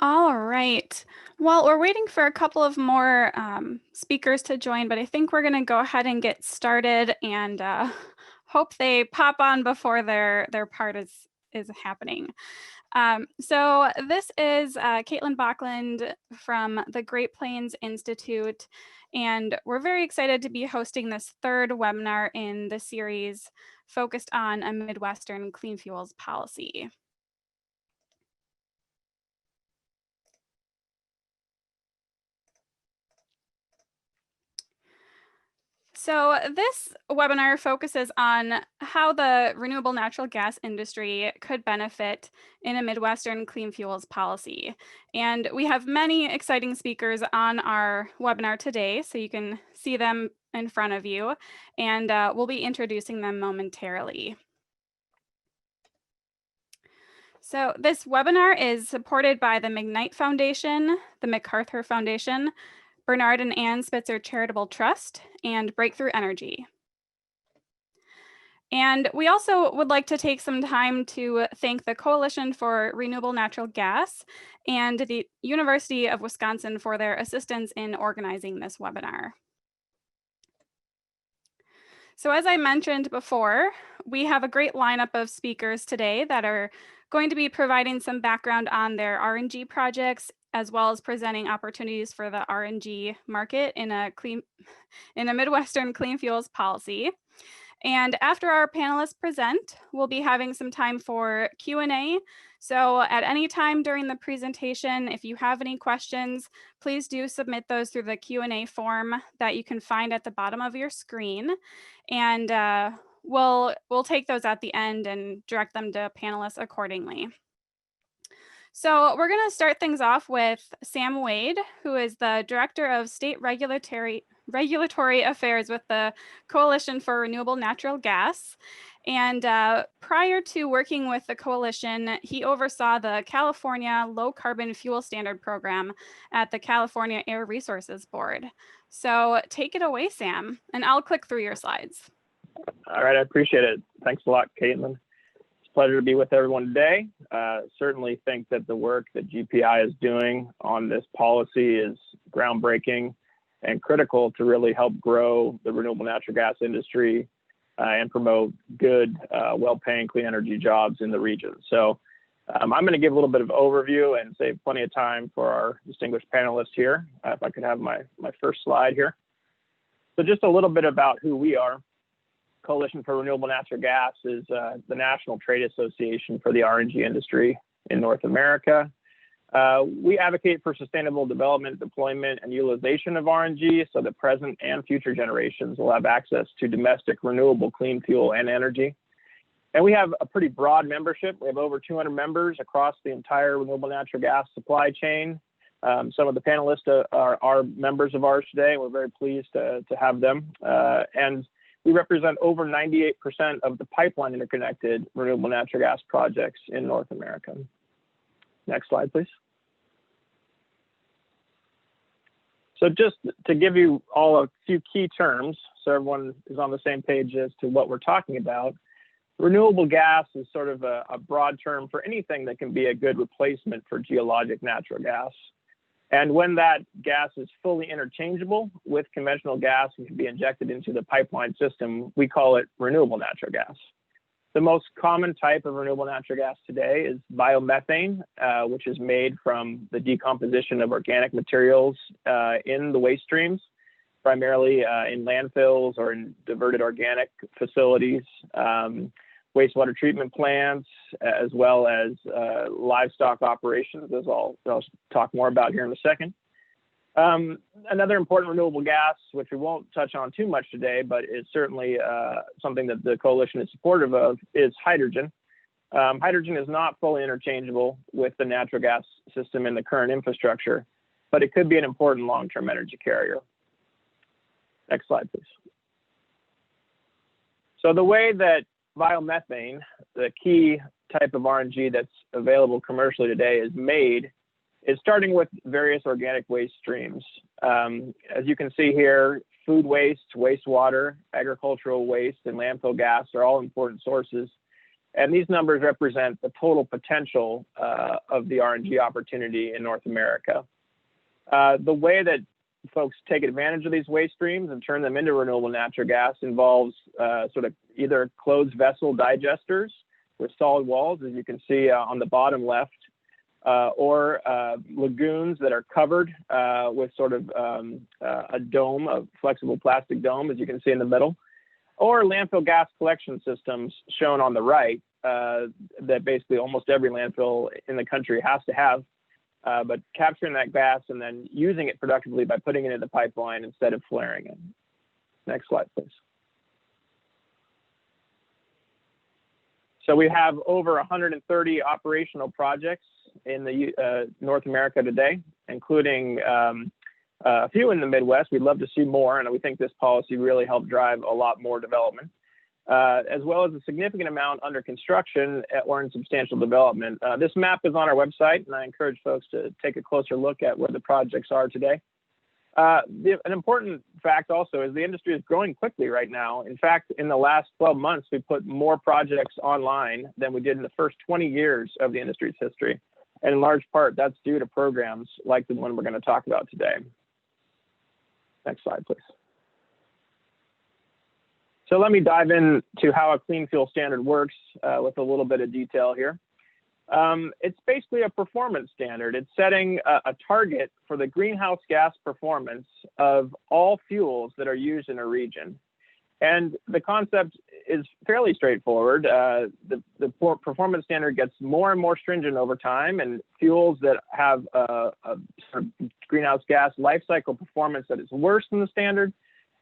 All right. Well, we're waiting for a couple of more speakers to join, but I think we're going to go ahead and get started and hope they pop on before their part is happening. So this is Caitlin Bachland from the Great Plains Institute, and we're very excited to be hosting this third webinar in the series focused on a Midwestern clean fuels policy. So this webinar focuses on how the renewable natural gas industry could benefit in a Midwestern clean fuels policy. And we have many exciting speakers on our webinar today, so you can see them in front of you, and we'll be introducing them momentarily. So this webinar is supported by the McKnight Foundation, the MacArthur Foundation, Bernard and Ann Spitzer Charitable Trust, and Breakthrough Energy. And we also would like to take some time to thank the Coalition for Renewable Natural Gas and the University of Wisconsin for their assistance in organizing this webinar. So as I mentioned before, we have a great lineup of speakers today that are going to be providing some background on their RNG projects, as well as presenting opportunities for the RNG market in a Midwestern clean fuels policy. And after our panelists present, we'll be having some time for Q&A. So at any time during the presentation, if you have any questions, please do submit those through the Q&A form that you can find at the bottom of your screen. And we'll take those at the end and direct them to panelists accordingly. So we're going to start things off with Sam Wade, who is the Director of State Regulatory Affairs with the Coalition for Renewable Natural Gas. And prior to working with the coalition, he oversaw the California Low Carbon Fuel Standard Program at the California Air Resources Board. So take it away, Sam, and I'll click through your slides. All right, I appreciate it. Thanks a lot, Caitlin. It's a pleasure to be with everyone today. Certainly think that the work that GPI is doing on this policy is groundbreaking and critical to really help grow the renewable natural gas industry and promote good, well-paying clean energy jobs in the region. So I'm going to give a little bit of overview and save plenty of time for our distinguished panelists here. If I could have my first slide here. So just a little bit about who we are. Coalition for Renewable Natural Gas is the national trade association for the RNG industry in North America. We advocate for sustainable development, deployment, and utilization of RNG so that present and future generations will have access to domestic renewable clean fuel and energy. And we have a pretty broad membership. We have over 200 members across the entire renewable natural gas supply chain. Some of the panelists are members of ours today. We're very pleased to have them. And we represent over 98% of the pipeline interconnected renewable natural gas projects in North America. Next slide, please. So just to give you all a few key terms, so everyone is on the same page as to what we're talking about, renewable gas is sort of a broad term for anything that can be a good replacement for geologic natural gas. And when that gas is fully interchangeable with conventional gas and can be injected into the pipeline system, we call it renewable natural gas. The most common type of renewable natural gas today is biomethane, which is made from the decomposition of organic materials in the waste streams, primarily in landfills or in diverted organic facilities. Wastewater treatment plants, as well as livestock operations, as I'll talk more about here in a second. Another important renewable gas, which we won't touch on too much today, but is certainly something that the coalition is supportive of, is hydrogen. Hydrogen is not fully interchangeable with the natural gas system in the current infrastructure, but it could be an important long-term energy carrier. Next slide, please. So the way that biomethane, the key type of RNG that's available commercially today, is made is starting with various organic waste streams. As you can see here, food waste, wastewater, agricultural waste, and landfill gas are all important sources. And these numbers represent the total potential of the RNG opportunity in North America. The way that folks take advantage of these waste streams and turn them into renewable natural gas involves sort of either closed vessel digesters with solid walls, as you can see on the bottom left, or lagoons that are covered with sort of a dome, a flexible plastic dome, as you can see in the middle, or landfill gas collection systems shown on the right that basically almost every landfill in the country has to have, but capturing that gas and then using it productively by putting it in the pipeline instead of flaring it. Next slide, please. So we have over 130 operational projects in the North America today, including a few in the Midwest. We'd love to see more, and we think this policy really helped drive a lot more development, as well as a significant amount under construction or in substantial development. This map is on our website, and I encourage folks to take a closer look at where the projects are today. An important fact also is the industry is growing quickly right now. In fact, in the last 12 months, we put more projects online than we did in the first 20 years of the industry's history. And in large part, that's due to programs like the one we're going to talk about today. Next slide, please. So let me dive into how a clean fuel standard works with a little bit of detail here. It's basically a performance standard. It's setting a target for the greenhouse gas performance of all fuels that are used in a region. And the concept is fairly straightforward. The performance standard gets more and more stringent over time, and fuels that have a sort of greenhouse gas life cycle performance that is worse than the standard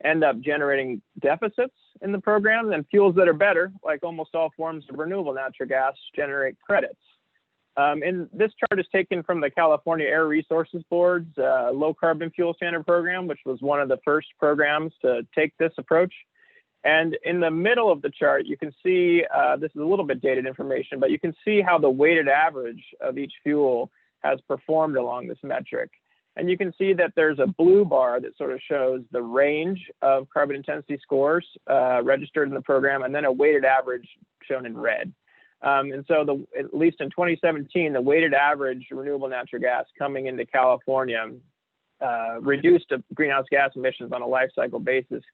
end up generating deficits in the program, and fuels that are better, like almost all forms of renewable natural gas, generate credits. And this chart is taken from the California Air Resources Board's low carbon fuel standard program, which was one of the first programs to take this approach. And in the middle of the chart, you can see, this is a little bit dated information, but you can see how the weighted average of each fuel has performed along this metric. And you can see that there's a blue bar that sort of shows the range of carbon intensity scores registered in the program, and then a weighted average shown in red. And so at least in 2017, the weighted average renewable natural gas coming into California reduced greenhouse gas emissions on a life cycle basis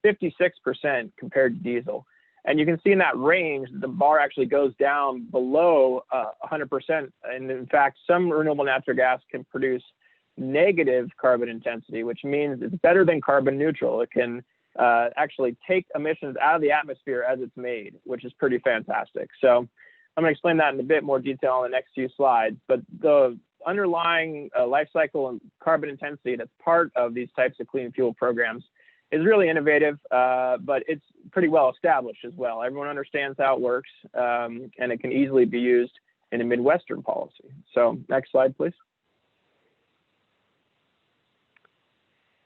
56% compared to diesel. And you can see in that range, the bar actually goes down below 100%. And in fact, some renewable natural gas can produce negative carbon intensity, which means it's better than carbon neutral. It can actually take emissions out of the atmosphere as it's made, which is pretty fantastic. So I'm going to explain that in a bit more detail on the next few slides. But the underlying life cycle and carbon intensity that's part of these types of clean fuel programs is really innovative, but it's pretty well established as well. Everyone understands how it works, and it can easily be used in a Midwestern policy. So next slide, please.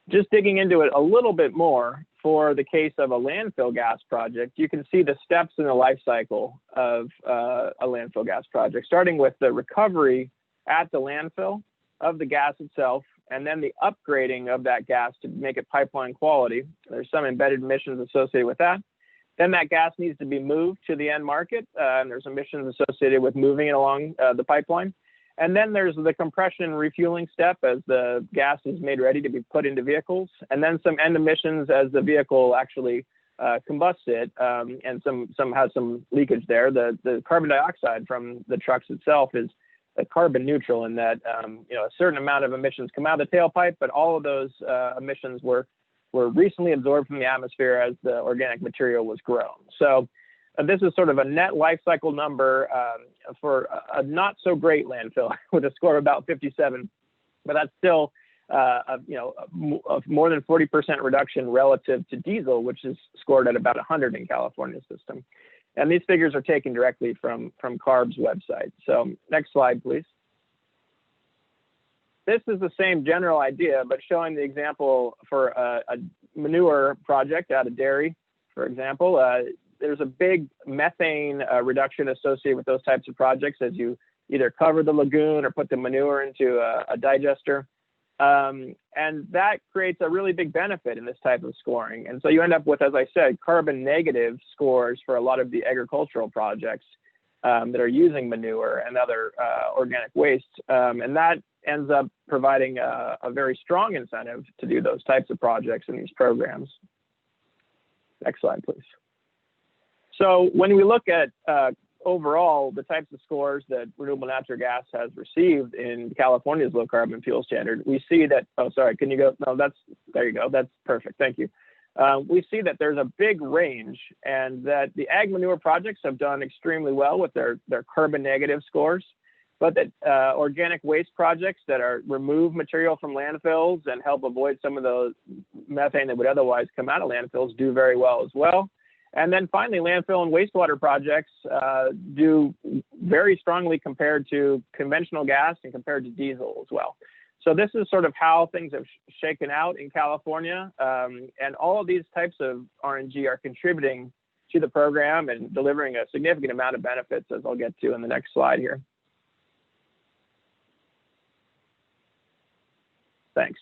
Just digging into it a little bit more, for the case of a landfill gas project, you can see the steps in the life cycle of a landfill gas project, starting with the recovery at the landfill of the gas itself, and then the upgrading of that gas to make it pipeline quality. There's some embedded emissions associated with that. Then that gas needs to be moved to the end market, and there's emissions associated with moving it along the pipeline. And then there's the compression and refueling step as the gas is made ready to be put into vehicles, and then some end emissions as the vehicle actually combusts it, and some has some leakage there. The carbon dioxide from the trucks itself is carbon neutral in that a certain amount of emissions come out of the tailpipe, but all of those emissions were recently absorbed from the atmosphere as the organic material was grown. So this is sort of a net life cycle number for a not so great landfill with a score of about 57, but that's still a more than 40% reduction relative to diesel, which is scored at about 100 in California's system. And these figures are taken directly from CARB's website. So next slide, please. This is the same general idea, but showing the example for a manure project out of dairy, for example. There's a big methane reduction associated with those types of projects as you either cover the lagoon or put the manure into a digester. And that creates a really big benefit in this type of scoring. And so you end up with, as I said, carbon negative scores for a lot of the agricultural projects that are using manure and other organic waste. And that ends up providing a very strong incentive to do those types of projects in these programs. Next slide, please. So when we look at overall the types of scores that renewable natural gas has received in California's low carbon fuel standard, we see that, oh, sorry, can you go? No, there you go. That's perfect. Thank you. We see that there's a big range, and that the ag manure projects have done extremely well with their carbon negative scores, but that organic waste projects that remove material from landfills and help avoid some of the methane that would otherwise come out of landfills do very well as well. And then finally, landfill and wastewater projects do very strongly compared to conventional gas and compared to diesel as well. So this is sort of how things have shaken out in California. And all of these types of RNG are contributing to the program and delivering a significant amount of benefits, as I'll get to in the next slide here. Thanks.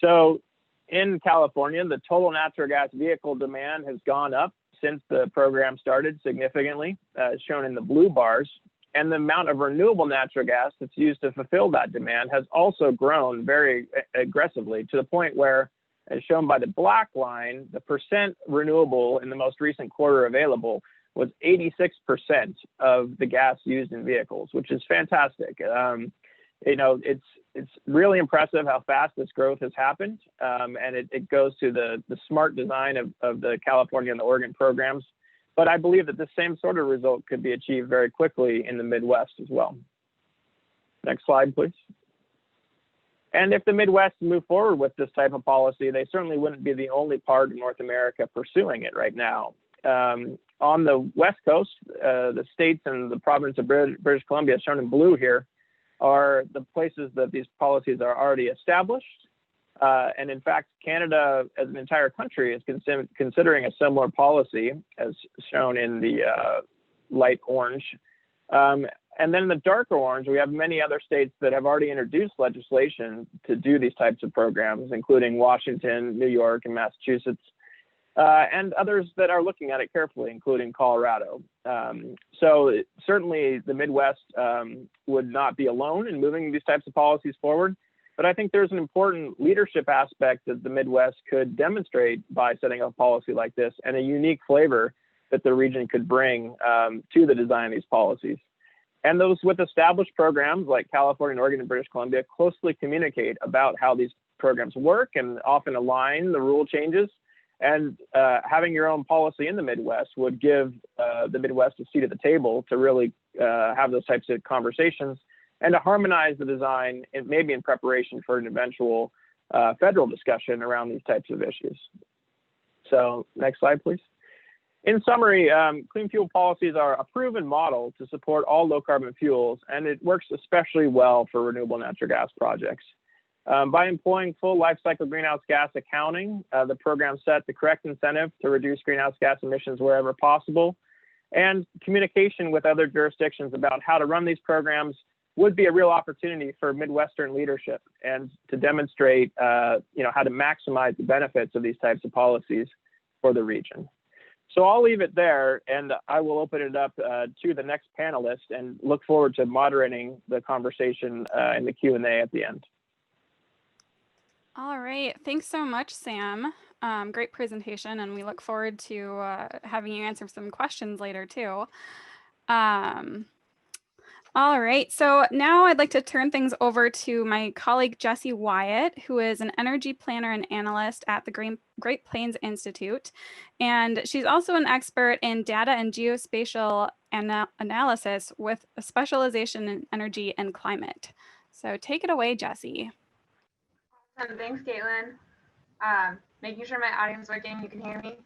So in California, the total natural gas vehicle demand has gone up since the program started significantly, as shown in the blue bars. And the amount of renewable natural gas that's used to fulfill that demand has also grown very aggressively, to the point where, as shown by the black line, the percent renewable in the most recent quarter available was 86% of the gas used in vehicles, which is fantastic. It's really impressive how fast this growth has happened, and it goes to the smart design of the California and the Oregon programs. But I believe that the same sort of result could be achieved very quickly in the Midwest as well. Next slide, please. And if the Midwest move forward with this type of policy, they certainly wouldn't be the only part of North America pursuing it right now. On the West Coast, the states and the province of British Columbia, shown in blue here, are the places that these policies are already established. And in fact, Canada as an entire country is considering a similar policy, as shown in the light orange. And then in the darker orange, we have many other states that have already introduced legislation to do these types of programs, including Washington, New York, and Massachusetts, and others that are looking at it carefully, including Colorado. So certainly the Midwest would not be alone in moving these types of policies forward. But I think there's an important leadership aspect that the Midwest could demonstrate by setting up a policy like this, and a unique flavor that the region could bring to the design of these policies. And those with established programs like California, Oregon, and British Columbia closely communicate about how these programs work and often align the rule changes. And having your own policy in the Midwest would give the Midwest a seat at the table to really have those types of conversations and to harmonize the design, maybe in preparation for an eventual federal discussion around these types of issues. So next slide, please. In summary, clean fuel policies are a proven model to support all low carbon fuels, and it works especially well for renewable natural gas projects. By employing full life cycle greenhouse gas accounting, the program set the correct incentive to reduce greenhouse gas emissions wherever possible, and communication with other jurisdictions about how to run these programs would be a real opportunity for Midwestern leadership and to demonstrate how to maximize the benefits of these types of policies for the region. So I'll leave it there, and I will open it up to the next panelist and look forward to moderating the conversation in the Q&A at the end. All right, thanks so much, Sam. Great presentation, and we look forward to having you answer some questions later too. All right, so now I'd like to turn things over to my colleague, Jessie Wyatt, who is an energy planner and analyst at the Great Plains Institute. And she's also an expert in data and geospatial analysis with a specialization in energy and climate. So take it away, Jessie. Awesome, thanks, Caitlin. Making sure my audio's working, you can hear me?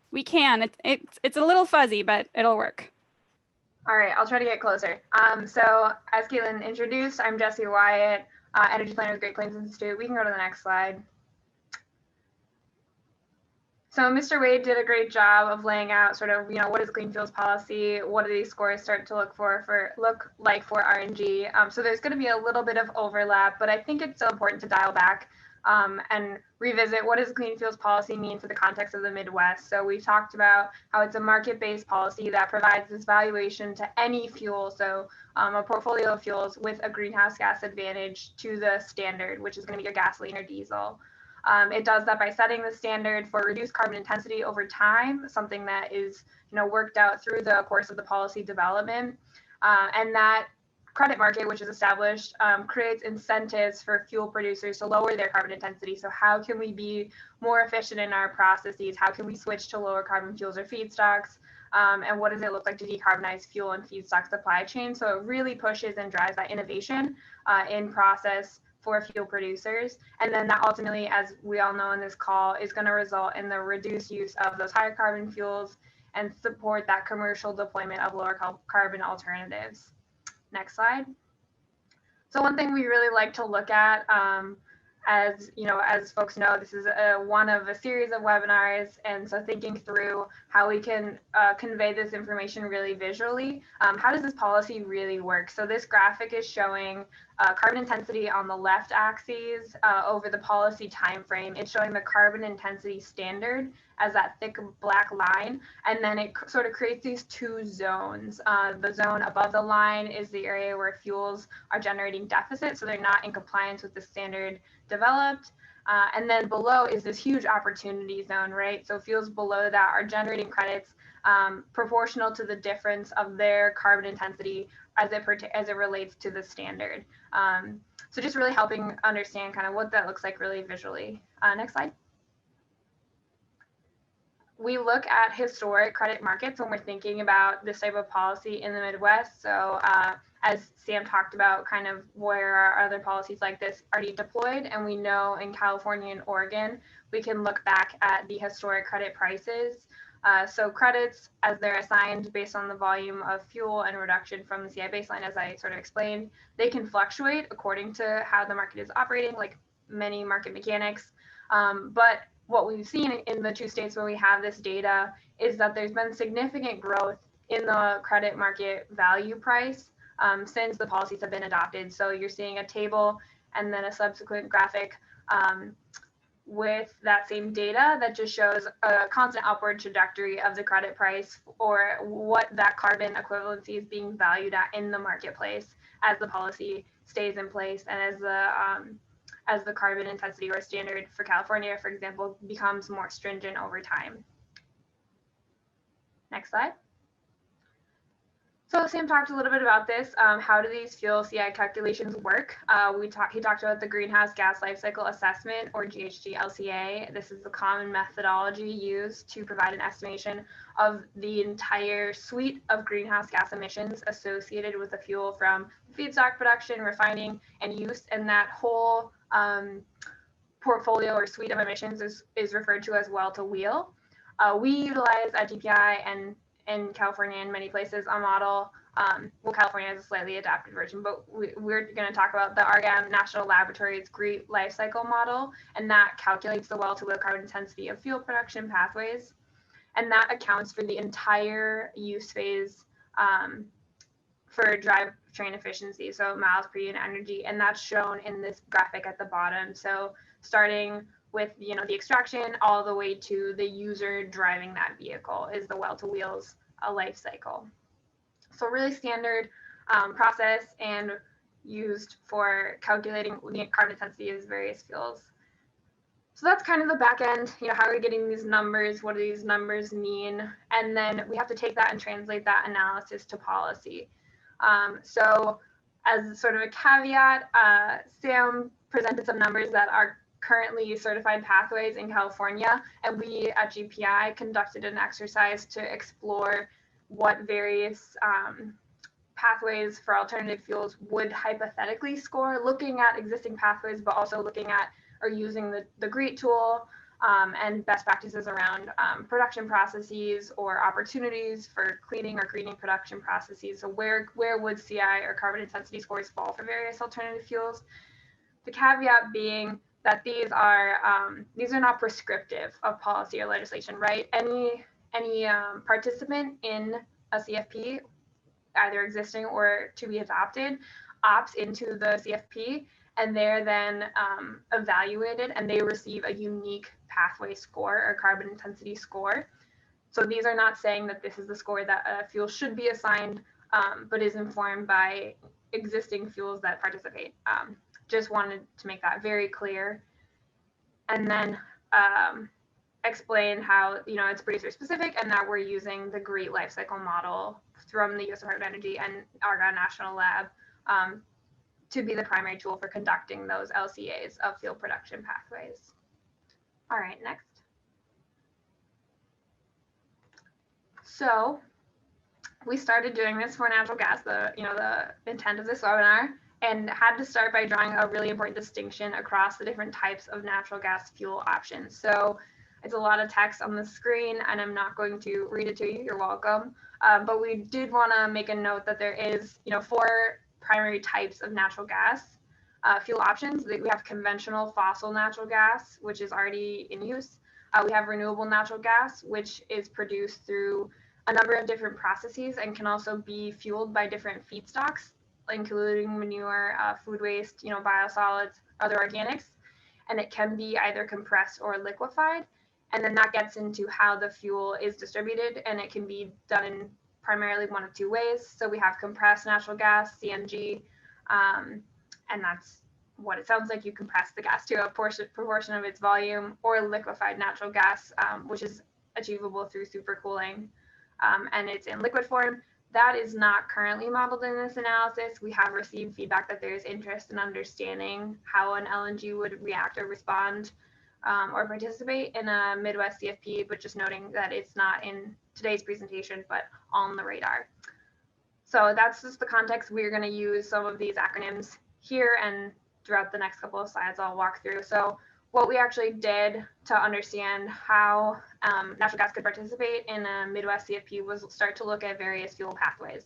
We can, it's a little fuzzy, but it'll work. All right, I'll try to get closer. So as Caitlin introduced, I'm Jessie Wyatt, energy planner with Great Plains Institute. We can go to the next slide. So Mr. Wade did a great job of laying out sort of, what is clean fuels policy? What do these scores start to look like for RNG? So there's going to be a little bit of overlap, but I think it's so important to dial back and revisit what does clean fuels policy mean for the context of the Midwest. So we talked about how it's a market-based policy that provides this valuation to any fuel. So a portfolio of fuels with a greenhouse gas advantage to the standard, which is going to be your gasoline or diesel. It does that by setting the standard for reduced carbon intensity over time, something that is worked out through the course of the policy development. And that credit market, which is established, creates incentives for fuel producers to lower their carbon intensity. So how can we be more efficient in our processes? How can we switch to lower carbon fuels or feedstocks? And what does it look like to decarbonize fuel and feedstock supply chain? So it really pushes and drives that innovation in process for fuel producers. And then that ultimately, as we all know in this call, is going to result in the reduced use of those higher carbon fuels and support that commercial deployment of lower carbon alternatives. Next slide. So one thing we really like to look at, as folks know, this is one of a series of webinars, and so thinking through how we can convey this information really visually. How does this policy really work? So this graphic is showing carbon intensity on the left axis over the policy timeframe. It's showing the carbon intensity standard as that thick black line, and then it sort of creates these two zones. The zone above the line is the area where fuels are generating deficit, so they're not in compliance with the standard developed. And then below is this huge opportunity zone, right? So fuels below that are generating credits proportional to the difference of their carbon intensity as it relates to the standard. So just really helping understand kind of what that looks like really visually. Next slide. We look at historic credit markets when we're thinking about this type of policy in the Midwest. So as Sam talked about, kind of where are other policies like this already deployed, and we know in California and Oregon, we can look back at the historic credit prices. So credits, as they're assigned based on the volume of fuel and reduction from the CI baseline, as I sort of explained, they can fluctuate according to how the market is operating, like many market mechanics. But what we've seen in the two states where we have this data is that there's been significant growth in the credit market value price since the policies have been adopted. So you're seeing a table and then a subsequent graphic with that same data that just shows a constant upward trajectory of the credit price or what that carbon equivalency is being valued at in the marketplace as the policy stays in place and as the carbon intensity or standard for California, for example, becomes more stringent over time. Next slide. So Sam talked a little bit about this. How do these fuel CI calculations work? He talked about the greenhouse gas lifecycle assessment, or GHG LCA. This is the common methodology used to provide an estimation of the entire suite of greenhouse gas emissions associated with the fuel from feedstock production, refining, and use. And that whole portfolio or suite of emissions is referred to as well to wheel. We utilize at GPI and in California and many places a model. Well, California has a slightly adapted version, but we're going to talk about the Argonne National Laboratory's GREET lifecycle model, and that calculates the well-to-wheel carbon intensity of fuel production pathways, and that accounts for the entire use phase for drivetrain efficiency, so miles per unit energy, and that's shown in this graphic at the bottom. So starting with the extraction all the way to the user driving that vehicle is the well-to-wheels life cycle. So really standard process and used for calculating the carbon intensity of various fuels. So that's kind of the back end, how are we getting these numbers? What do these numbers mean? And then we have to take that and translate that analysis to policy. So as sort of a caveat, Sam presented some numbers that are currently certified pathways in California, and we at GPI conducted an exercise to explore what various pathways for alternative fuels would hypothetically score, looking at existing pathways, but also looking at or using the GREET tool and best practices around production processes or opportunities for cleaning or greening production processes. So where would CI or carbon intensity scores fall for various alternative fuels? The caveat being that these are not prescriptive of policy or legislation, right? Any participant in a CFP, either existing or to be adopted, opts into the CFP, and they're then evaluated, and they receive a unique pathway score or carbon intensity score. So these are not saying that this is the score that a fuel should be assigned, but is informed by existing fuels that participate. Just wanted to make that very clear. And then explain how, it's producer specific, and that we're using the GREAT lifecycle model from the U.S. Department of Energy and Argonne National Lab to be the primary tool for conducting those LCAs of fuel production pathways. All right, next. So we started doing this for natural gas, the intent of this webinar, and had to start by drawing a really important distinction across the different types of natural gas fuel options. So it's a lot of text on the screen, and I'm not going to read it to you. You're welcome. But we did want to make a note that there is, 4 primary types of natural gas fuel options. We have conventional fossil natural gas, which is already in use. We have renewable natural gas, which is produced through a number of different processes and can also be fueled by different feedstocks, including manure, food waste, biosolids, other organics. And it can be either compressed or liquefied. And then that gets into how the fuel is distributed, and it can be done in primarily one of 2 ways. So we have compressed natural gas, CNG, and that's what it sounds like. You compress the gas to a proportion of its volume, or liquefied natural gas, which is achievable through supercooling, and it's in liquid form. That is not currently modeled in this analysis. We have received feedback that there is interest in understanding how an LNG would react or respond or participate in a Midwest CFP, but just noting that it's not in today's presentation, but on the radar. So that's just the context. We're going to use some of these acronyms here, and throughout the next couple of slides I'll walk through. So what we actually did to understand how natural gas could participate in a Midwest CFP was start to look at various fuel pathways.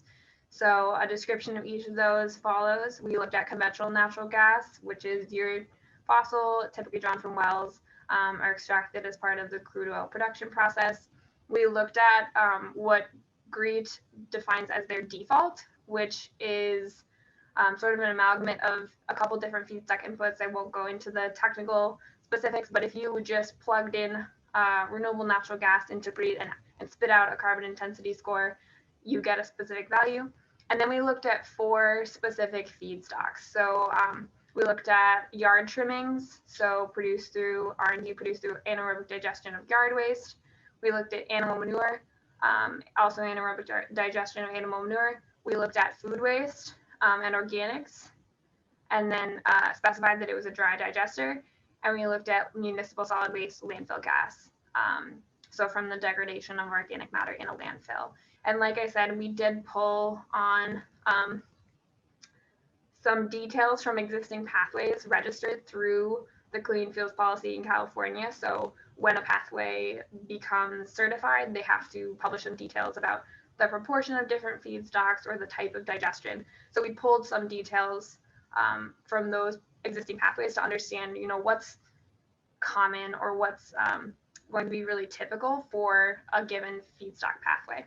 So a description of each of those follows. We looked at conventional natural gas, which is your fossil, typically drawn from wells, are extracted as part of the crude oil production process. We looked at what GREAT defines as their default, which is sort of an amalgamate of a couple different feedstock inputs. I won't go into the technical specifics, but if you just plugged in renewable natural gas into GREAT and spit out a carbon intensity score, you get a specific value. And then we looked at 4 specific feedstocks. So we looked at yard trimmings, so produced through R&D, produced through anaerobic digestion of yard waste. We looked at animal manure, also anaerobic digestion of animal manure. We looked at food waste and organics, and then specified that it was a dry digester. And we looked at municipal solid waste, landfill gas, so from the degradation of organic matter in a landfill. And like I said, we did pull on some details from existing pathways registered through the Clean Fuels Policy in California. So when a pathway becomes certified, they have to publish some details about the proportion of different feedstocks or the type of digestion. So we pulled some details from those existing pathways to understand, what's common or what's going to be really typical for a given feedstock pathway.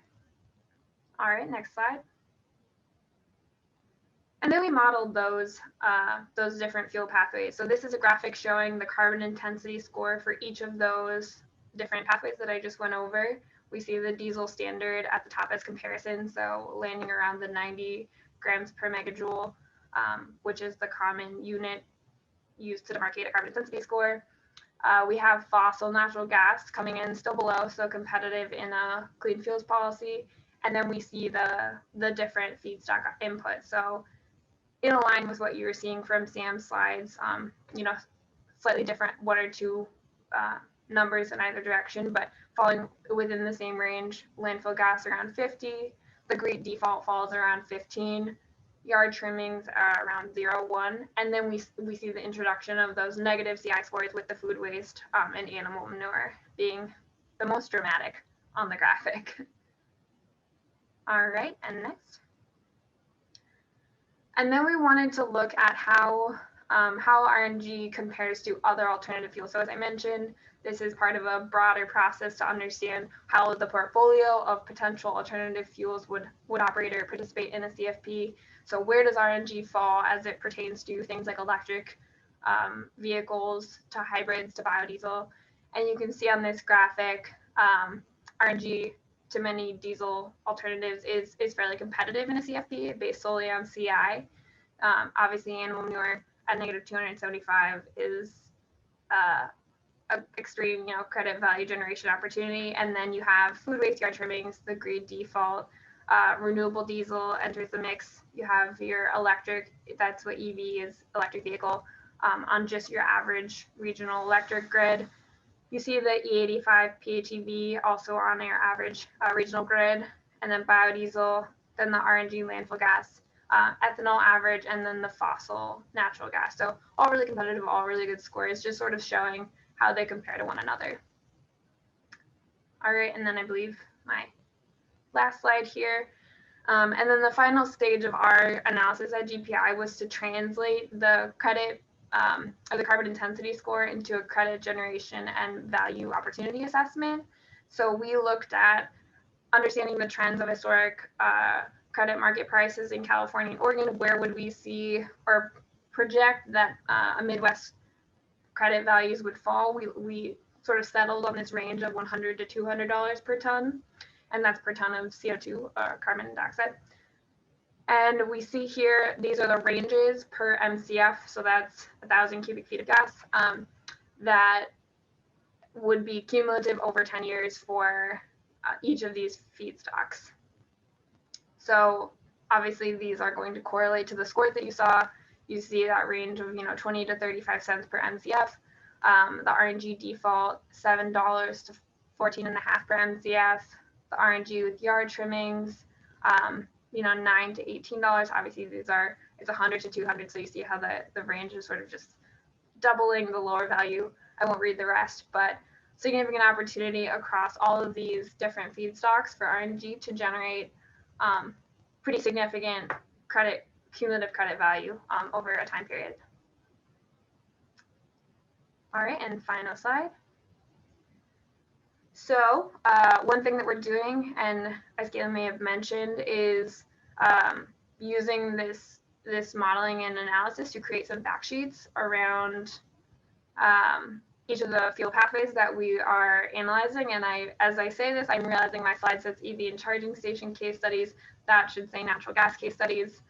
All right, next slide. And then we modeled those different fuel pathways. So this is a graphic showing the carbon intensity score for each of those different pathways that I just went over. We see the diesel standard at the top as comparison, so landing around the 90 grams per megajoule, which is the common unit used to demarcate a carbon intensity score. We have fossil natural gas coming in still below, so competitive in a clean fuels policy. And then we see the different feedstock inputs. So in line with what you were seeing from Sam's slides, slightly different 1 or 2 numbers in either direction, but falling within the same range. Landfill gas around 50, the GREAT default falls around 15, yard trimmings are around 0.1, and then we see the introduction of those negative CI scores with the food waste and animal manure being the most dramatic on the graphic. All right, and next. And then we wanted to look at how how RNG compares to other alternative fuels. So as I mentioned, this is part of a broader process to understand how the portfolio of potential alternative fuels would operate or participate in a CFP. So where does RNG fall as it pertains to things like electric vehicles, to hybrids, to biodiesel? And you can see on this graphic, RNG to many diesel alternatives is fairly competitive in a CFP based solely on CI. Obviously, animal manure at negative 275 is an extreme, credit value generation opportunity. And then you have food waste yard trimmings, the green default, renewable diesel enters the mix. You have your electric, that's what EV is, electric vehicle, on just your average regional electric grid. You see the E85 PHEV also on your average regional grid, and then biodiesel, then the RNG landfill gas, ethanol average, and then the fossil natural gas. So all really competitive, all really good scores, just sort of showing how they compare to one another. All right, and then I believe my last slide here. And then the final stage of our analysis at GPI was to translate the credit or the carbon intensity score into a credit generation and value opportunity assessment. So we looked at understanding the trends of historic credit market prices in California and Oregon. Where would we see or project that a Midwest credit values would fall? We sort of settled on this range of $100 to $200 per ton, and that's per ton of CO2, carbon dioxide. And we see here, these are the ranges per MCF, so that's 1,000 cubic feet of gas, that would be cumulative over 10 years for each of these feedstocks. So obviously these are going to correlate to the score that you saw. You see that range of 20 to 35 cents per MCF. The RNG default, $7 to 14.5 per MCF. The RNG with yard trimmings, $9 to $18. Obviously these are, it's 100 to 200. So you see how the range is sort of just doubling the lower value. I won't read the rest, but significant opportunity across all of these different feedstocks for RNG to generate pretty significant cumulative credit value over a time period. All right, and final slide. So one thing that we're doing, and as Galen may have mentioned, is using this modeling and analysis to create some fact sheets around each of the fuel pathways that we are analyzing. And as I say this, I'm realizing my slide says EV and charging station case studies. That should say natural gas case studies.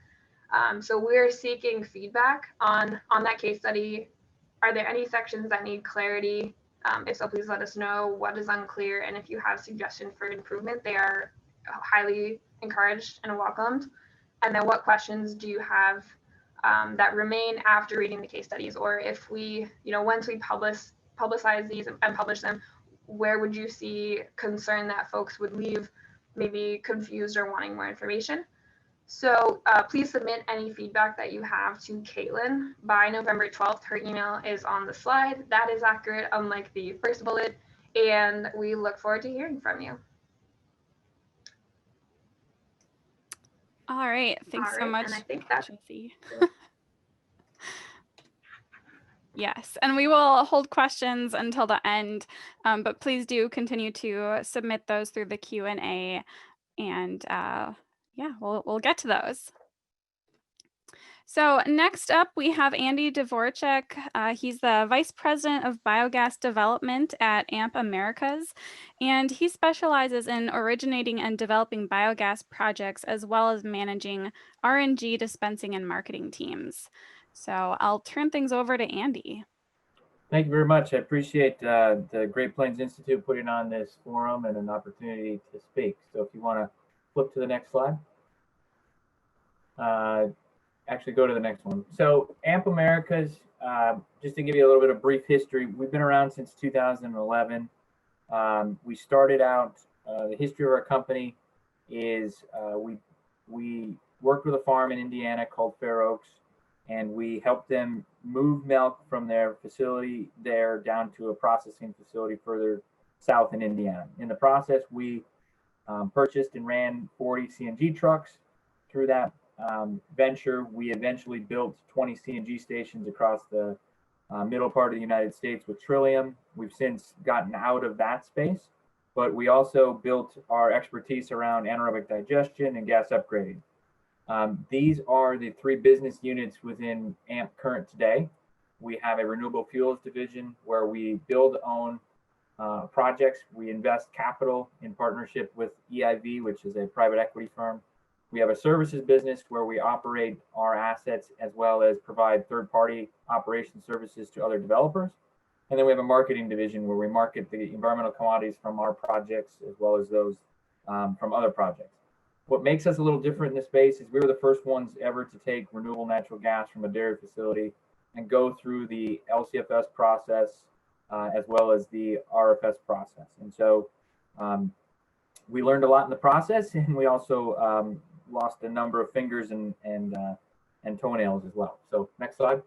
So we're seeking feedback on that case study. Are there any sections that need clarity? If so, please let us know what is unclear. And if you have suggestions for improvement, they are highly encouraged and welcomed. And then what questions do you have that remain after reading the case studies? Or if we, once we publicize these and publish them, where would you see concern that folks would leave maybe confused or wanting more information? So please submit any feedback that you have to Caitlin by November 12th. Her email is on the slide. That is accurate, unlike the first bullet, and we look forward to hearing from you. All right, thanks so much, And I think that's Jesse. Yes, and we will hold questions until the end, but please do continue to submit those through the Q&A, and yeah, we'll get to those. So next up, we have Andy Dvorak. He's the Vice President of Biogas Development at AMP Americas, and he specializes in originating and developing biogas projects as well as managing RNG dispensing and marketing teams. So I'll turn things over to Andy. Thank you very much. I appreciate the Great Plains Institute putting on this forum and an opportunity to speak. So if you want to flip to the next slide. Actually, go to the next one. So AMP Americas, just to give you a little bit of brief history, we've been around since 2011. We started out, the history of our company is we worked with a farm in Indiana called Fair Oaks, and we helped them move milk from their facility there down to a processing facility further south in Indiana. In the process, we purchased and ran 40 CNG trucks through that venture, we eventually built 20 CNG stations across the middle part of the United States with Trillium. We've since gotten out of that space, but we also built our expertise around anaerobic digestion and gas upgrading. These are the three business units within AMP Current today. We have a renewable fuels division where we build, own projects. We invest capital in partnership with EIV, which is a private equity firm. We have a services business where we operate our assets as well as provide third-party operation services to other developers. And then we have a marketing division where we market the environmental commodities from our projects as well as those from other projects. What makes us a little different in this space is we were the first ones ever to take renewable natural gas from a dairy facility and go through the LCFS process as well as the RFS process. And so we learned a lot in the process, and we also lost a number of fingers and toenails as well. So next slide.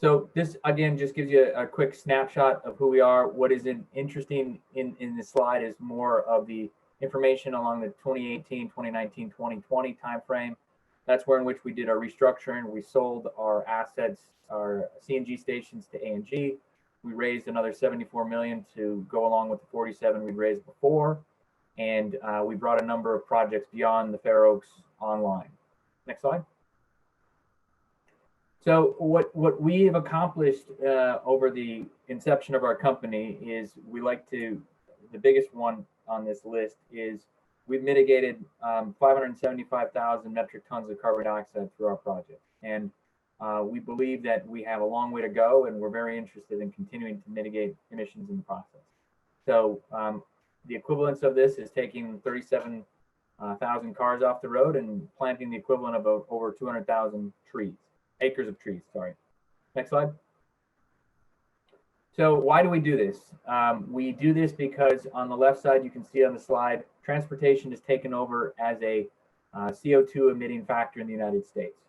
So this again just gives you a quick snapshot of who we are. What is interesting in this slide is more of the information along the 2018, 2019, 2020 timeframe. That's where in which we did our restructuring. We sold our assets, our CNG stations to A&G. We raised another 74 million to go along with the 47 we'd raised before. And we brought a number of projects beyond the Fair Oaks online. Next slide. So what we have accomplished over the inception of our company is the biggest one on this list is we've mitigated 575,000 metric tons of carbon dioxide through our project. And we believe that we have a long way to go, and we're very interested in continuing to mitigate emissions in the process. So the equivalence of this is taking 37,000 cars off the road and planting the equivalent of over 200,000 acres of trees, sorry. Next slide. So why do we do this? We do this because on the left side, you can see on the slide, transportation is taken over as a CO2 emitting factor in the United States.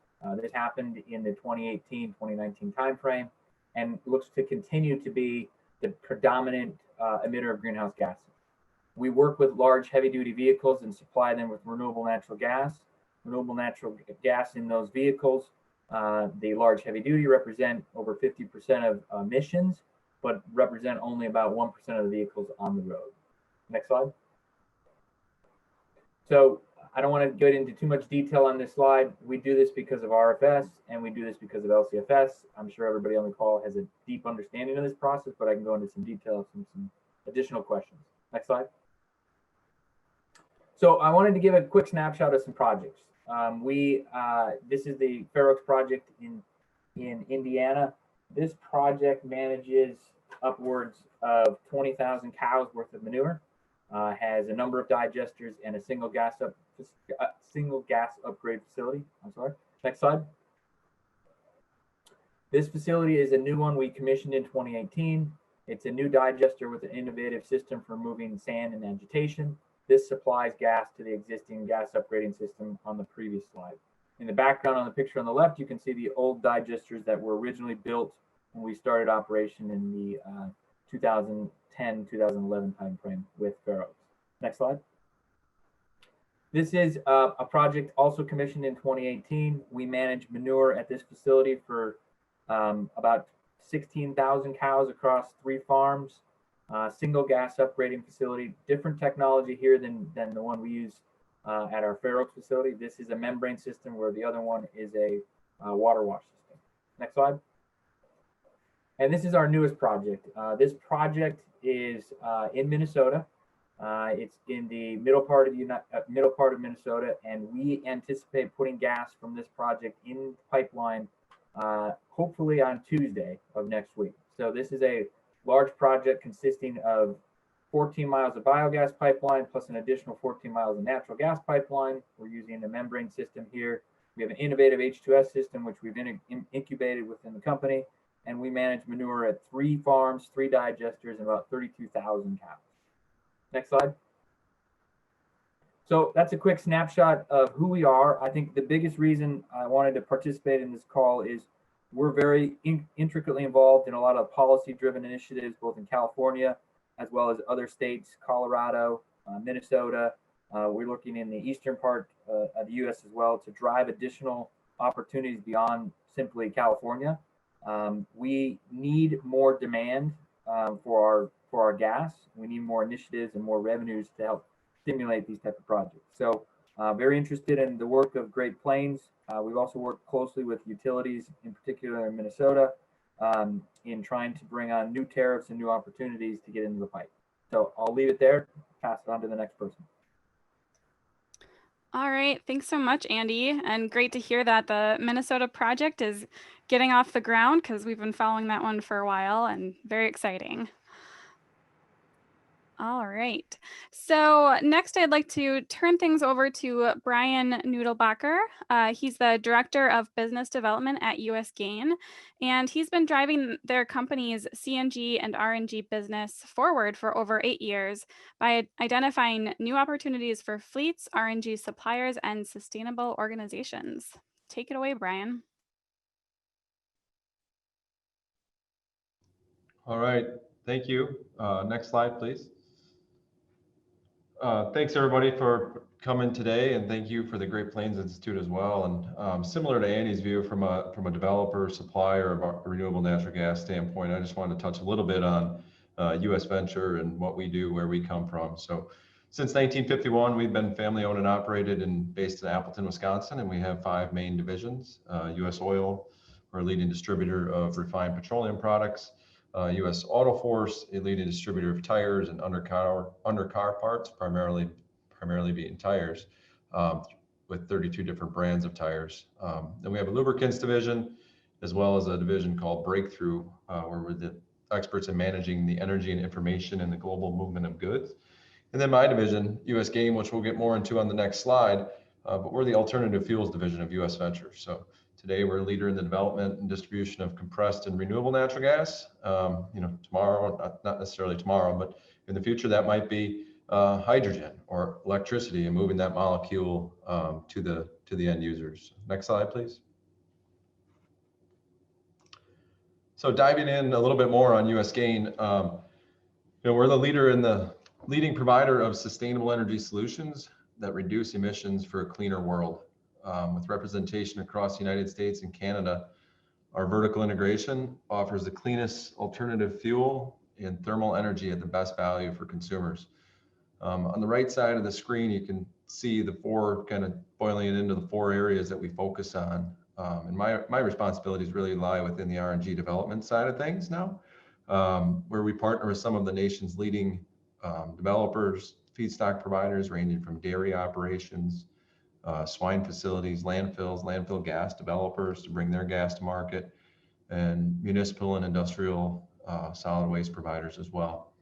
This happened in the 2018-2019 timeframe and looks to continue to be the predominant emitter of greenhouse gases. We work with large heavy-duty vehicles and supply them with renewable natural gas. Renewable natural gas in those vehicles, the large heavy-duty represent over 50% of emissions, but represent only about 1% of the vehicles on the road. Next slide. So I don't want to get into too much detail on this slide. We do this because of RFS, and we do this because of LCFS. I'm sure everybody on the call has a deep understanding of this process, but I can go into some details and some additional questions. Next slide. So I wanted to give a quick snapshot of some projects. This is the Fair Oaks project in Indiana. This project manages upwards of 20,000 cows worth of manure, has a number of digesters and a single gas upgrade facility. I'm sorry. Next slide. This facility is a new one we commissioned in 2018. It's a new digester with an innovative system for moving sand and agitation. This supplies gas to the existing gas upgrading system on the previous slide. In the background on the picture on the left, you can see the old digesters that were originally built when we started operation in the 2010-2011 timeframe with Fair Oaks. Next slide. This is a project also commissioned in 2018. We manage manure at this facility for about 16,000 cows across 3 farms. Single gas upgrading facility, different technology here than the one we use at our Fair Oaks facility. This is a membrane system where the other one is a water wash system. Next slide. And this is our newest project. This project is in Minnesota. It's in the middle part of Minnesota, and we anticipate putting gas from this project in the pipeline hopefully on Tuesday of next week. So this is a large project consisting of 14 miles of biogas pipeline plus an additional 14 miles of natural gas pipeline. We're using a membrane system here. We have an innovative H2S system, which we've incubated within the company, and we manage manure at 3 farms, 3 digesters, and about 32,000 cows. Next slide. So that's a quick snapshot of who we are. I think the biggest reason I wanted to participate in this call is we're very intricately involved in a lot of policy-driven initiatives, both in California as well as other states, Colorado, Minnesota, We're looking in the eastern part of the U.S. as well to drive additional opportunities beyond simply California. We need more demand for our gas. We need more initiatives and more revenues to help stimulate these type of projects. So very interested in the work of Great Plains. We've also worked closely with utilities, in particular in Minnesota, in trying to bring on new tariffs and new opportunities to get into the pipe. So I'll leave it there, pass it on to the next person. All right, thanks so much, Andy. And great to hear that the Minnesota project is getting off the ground, because we've been following that one for a while, and very exciting. All right. So next, I'd like to turn things over to Brian Nudelbacher. He's the Director of Business Development at US Gain, and he's been driving their company's CNG and RNG business forward for over 8 years by identifying new opportunities for fleets, RNG suppliers, and sustainable organizations. Take it away, Brian. All right, thank you. Next slide, please. Thanks everybody for coming today, and thank you for the Great Plains Institute as well. And similar to Andy's view from a developer, supplier of a renewable natural gas standpoint, I just wanted to touch a little bit on US Venture and what we do, where we come from. So since 1951, we've been family owned and operated and based in Appleton, Wisconsin, and we have 5 main divisions. US Oil, we're a leading distributor of refined petroleum products. US Auto Force, a leading distributor of tires and undercar parts, primarily being tires, with 32 different brands of tires. Then we have a lubricants division, as well as a division called Breakthrough, where we're the experts in managing the energy and information in the global movement of goods. And then my division, US Gain, which we'll get more into on the next slide, but we're the alternative fuels division of US Venture. So today, we're a leader in the development and distribution of compressed and renewable natural gas. Tomorrow, not necessarily tomorrow, but in the future, that might be hydrogen or electricity, and moving that molecule to the end users. Next slide, please. So diving in a little bit more on US Gain, we're the leading provider of sustainable energy solutions that reduce emissions for a cleaner world. With representation across the United States and Canada, our vertical integration offers the cleanest alternative fuel and thermal energy at the best value for consumers. On the right side of the screen, you can see the 4, kind of boiling it into the 4 areas that we focus on. And my responsibilities really lie within the RNG development side of things now, where we partner with some of the nation's leading developers, feedstock providers, ranging from dairy operations, swine facilities, landfill gas developers to bring their gas to market, and municipal and industrial solid waste providers as well.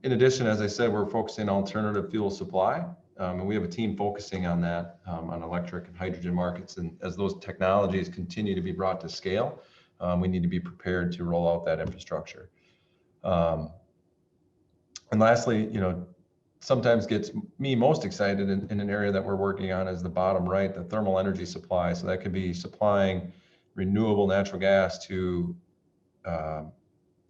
In addition, as I said, we're focusing on alternative fuel supply, and we have a team focusing on that, on electric and hydrogen markets. And as those technologies continue to be brought to scale, we need to be prepared to roll out that infrastructure. And lastly, sometimes gets me most excited in an area that we're working on is the bottom right, the thermal energy supply. So that could be supplying renewable natural gas to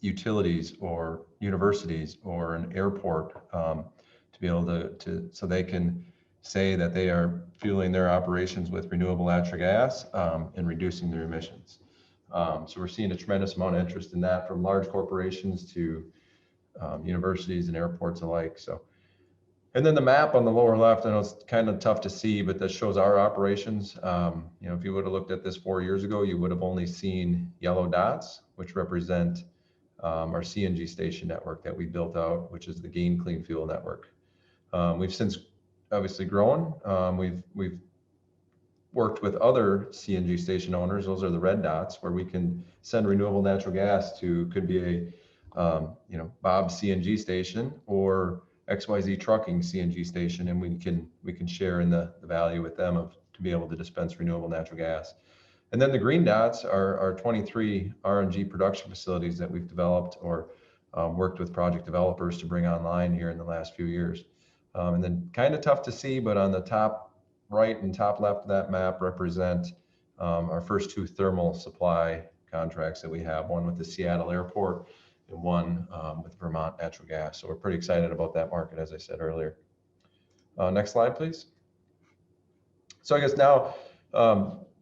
utilities or universities or an airport, to be able to so they can say that they are fueling their operations with renewable natural gas and reducing their emissions. So we're seeing a tremendous amount of interest in that from large corporations to universities and airports alike. So. And then the map on the lower left, I know it's kind of tough to see, but that shows our operations. If you would have looked at this 4 years ago, you would have only seen yellow dots, which represent our CNG station network that we built out, which is the Gain Clean Fuel Network. We've since obviously grown. We've worked with other CNG station owners. Those are the red dots, where we can send renewable natural gas to, could be a Bob's CNG station or XYZ Trucking CNG station, and we can share in the value with them to be able to dispense renewable natural gas. And then the green dots are 23 RNG production facilities that we've developed or worked with project developers to bring online here in the last few years. And then kind of tough to see, but on the top right and top left of that map represent our first 2 thermal supply contracts that we have, one with the Seattle Airport and one with Vermont Natural Gas. So we're pretty excited about that market, as I said earlier. Next slide, please. So I guess now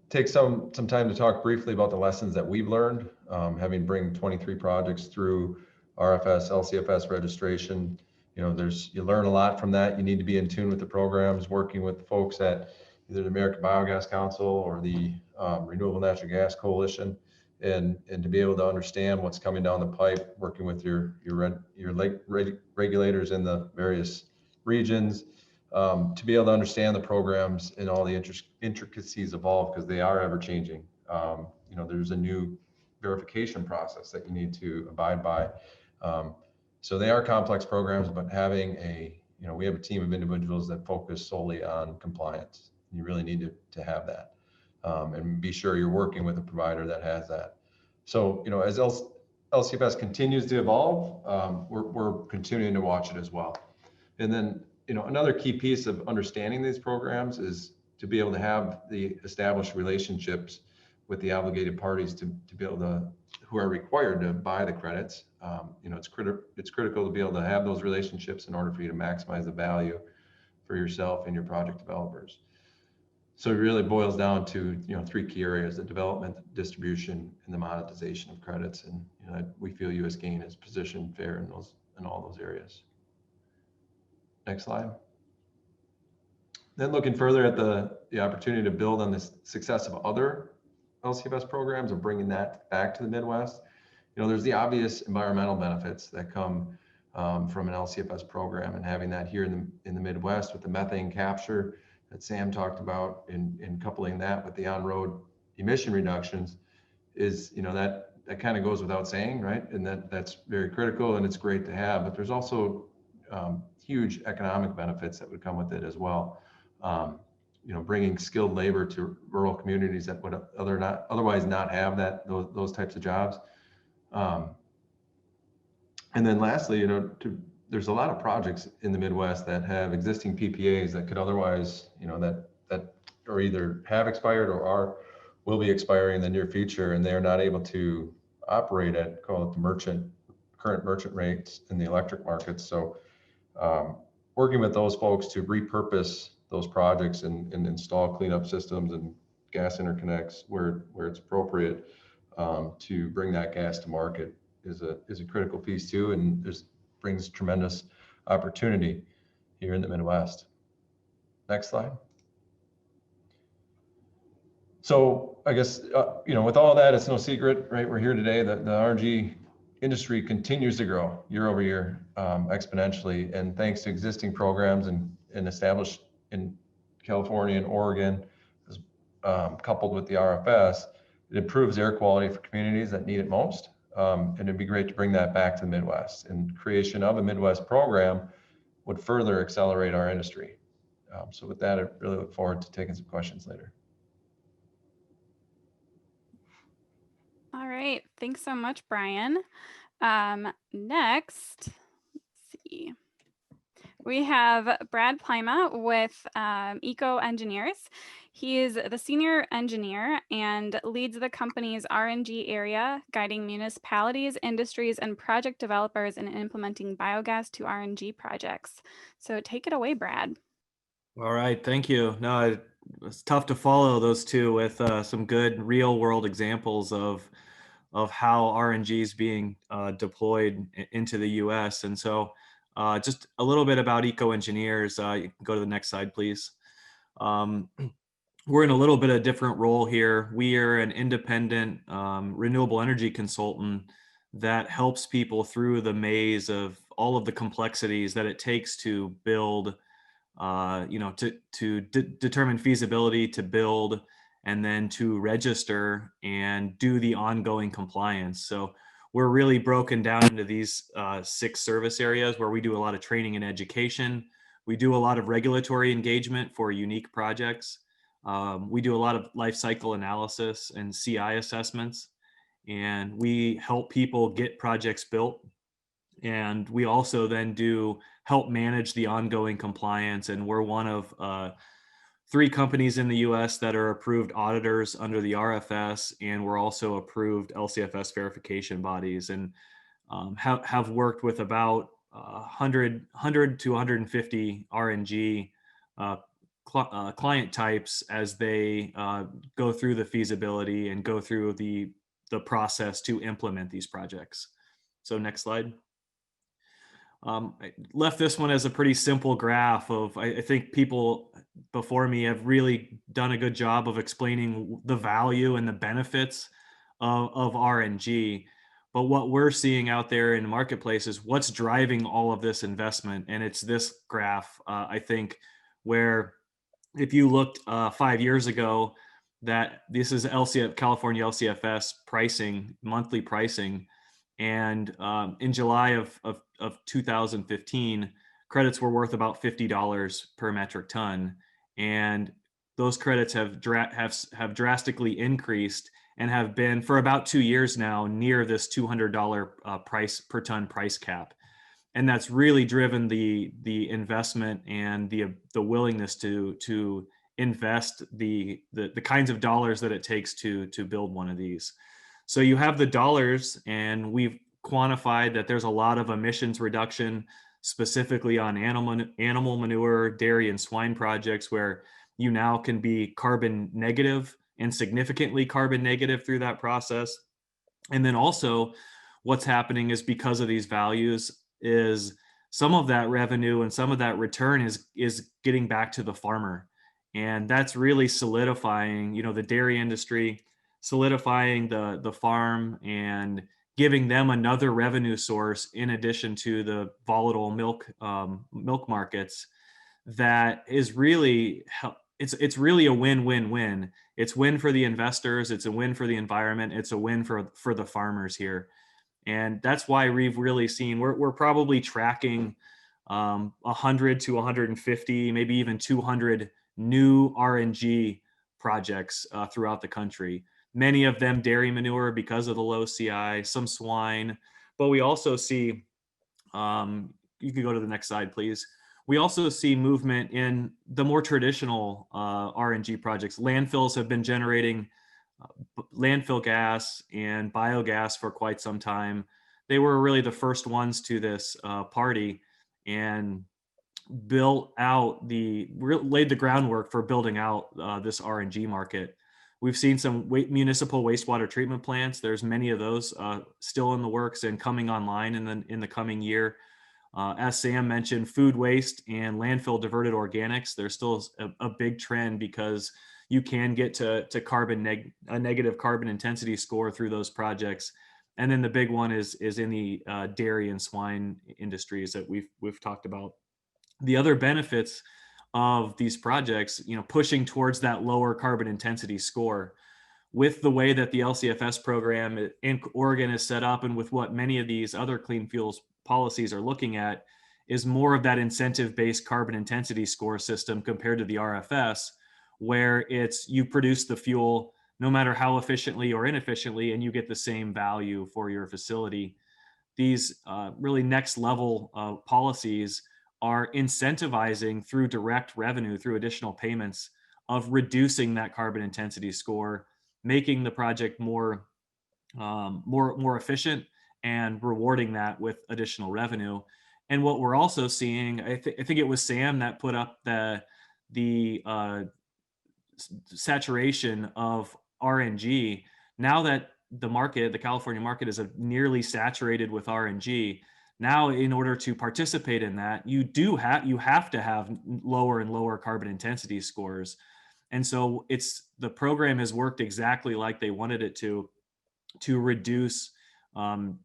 take some time to talk briefly about the lessons that we've learned, having bring 23 projects through RFS, LCFS registration. You know, you learn a lot from that. You need to be in tune with the programs, working with the folks at either the American Biogas Council or the Renewable Natural Gas Coalition, and to be able to understand what's coming down the pipe, working with your regulators in the various regions, to be able to understand the programs and all the intricacies involved, because they are ever changing. You know, there's a new verification process that you need to abide by. So they are complex programs, but having we have a team of individuals that focus solely on compliance. You really need to have that, and be sure you're working with a provider that has that. So, you know, as LCFS continues to evolve, we're continuing to watch it as well. And then, you know, another key piece of understanding these programs is to be able to have the established relationships with the obligated parties to be able to, who are required to buy the credits. You know, it's critical to be able to have those relationships in order for you to maximize the value for yourself and your project developers. So it really boils down to, you know, three key areas: the development, distribution, and the monetization of credits. And, you know, we feel US Gain is positioned fair in all those areas. Next slide. Then looking further at the opportunity to build on the success of other LCFS programs and bringing that back to the Midwest. You know, there's the obvious environmental benefits that come from an LCFS program, and having that here in the Midwest with the methane capture that Sam talked about, and coupling that with the on-road emission reductions is, you know, that kind of goes without saying, right? And that's very critical, and it's great to have. But there's also huge economic benefits that would come with it as well. You know, bringing skilled labor to rural communities that would otherwise not have those types of jobs. And then lastly, you know, there's a lot of projects in the Midwest that have existing PPAs that could otherwise, you know, that are either have expired or will be expiring in the near future, and they are not able to operate at, call it the current merchant rates in the electric markets. So working with those folks to repurpose those projects and install cleanup systems and gas interconnects where it's appropriate, to bring that gas to market is a critical piece too, and brings tremendous opportunity here in the Midwest. Next slide. So I guess, you know, with all that, it's no secret, right? We're here today that the RNG industry continues to grow year over year, exponentially, and thanks to existing programs and established in California and Oregon, coupled with the RFS, it improves air quality for communities that need it most. And it'd be great to bring that back to the Midwest, and creation of a Midwest program would further accelerate our industry. So with that, I really look forward to taking some questions later. All right, thanks so much, Brian. Next, let's see. We have Brad Plima with Eco Engineers. He is the senior engineer and leads the company's RNG area, guiding municipalities, industries, and project developers in implementing biogas to RNG projects. So take it away, Brad. All right, thank you. No, it's tough to follow those two with some good real world examples of how RNG is being deployed into the US. And so just a little bit about Eco Engineers. You can go to the next slide, please. We're in a little bit of a different role here. We are an independent renewable energy consultant that helps people through the maze of all of the complexities that it takes to build, you know, to determine feasibility, to build, and then to register and do the ongoing compliance. So we're really broken down into these 6 service areas where we do a lot of training and education. We do a lot of regulatory engagement for unique projects. We do a lot of life cycle analysis and CI assessments, and we help people get projects built. And we also then help manage the ongoing compliance. And we're one of 3 companies in the US that are approved auditors under the RFS, and we're also approved LCFS verification bodies, and have worked with about 100 to 150 RNG client types as they go through the feasibility and go through the process to implement these projects. So next slide. I left this one as a pretty simple graph of, I think people before me have really done a good job of explaining the value and the benefits of RNG. But what we're seeing out there in the marketplace is what's driving all of this investment. And it's this graph, I think, where if you looked 5 years ago, that this is California LCFS pricing, monthly pricing. And in July of 2015, credits were worth about $50 per metric ton. And those credits have drastically increased and have been for about 2 years now near this $200 price per ton price cap. And that's really driven the investment and the willingness to invest the kinds of dollars that it takes to build one of these. So you have the dollars, and we've quantified that there's a lot of emissions reduction, specifically on animal manure, dairy, and swine projects, where you now can be carbon negative and significantly carbon negative through that process. And then also what's happening is, because of these values, is some of that revenue and some of that return is getting back to the farmer. And that's really solidifying, the dairy industry, solidifying the farm, and giving them another revenue source in addition to the volatile milk markets. That is really, it's really a win-win-win. It's win for the investors, it's a win for the environment, it's a win for the farmers here. And that's why we've really seen, we're probably tracking 100 to 150, maybe even 200 new RNG projects throughout the country. Many of them dairy manure because of the low CI, some swine. But we also see, you can go to the next slide, please. We also see movement in the more traditional RNG projects. Landfills have been generating landfill gas and biogas for quite some time. They were really the first ones to this party, and laid the groundwork for building out this RNG market. We've seen some municipal wastewater treatment plants. There's many of those still in the works and coming online in the coming year. As Sam mentioned, food waste and landfill diverted organics, there's still a big trend, because you can get to a negative carbon intensity score through those projects. And then the big one is in the dairy and swine industries that we've talked about. The other benefits of these projects, pushing towards that lower carbon intensity score, with the way that the LCFS program in Oregon is set up, and with what many of these other clean fuels policies are looking at, is more of that incentive-based carbon intensity score system compared to the RFS, where it's you produce the fuel no matter how efficiently or inefficiently, and you get the same value for your facility. These really next level policies are incentivizing through direct revenue, through additional payments, of reducing that carbon intensity score, making the project more efficient, and rewarding that with additional revenue. And what we're also seeing, I think it was Sam that put up the saturation of RNG. Now that the California market is nearly saturated with RNG, now in order to participate in that, you have to have lower and lower carbon intensity scores. And so the program has worked exactly like they wanted it to reduce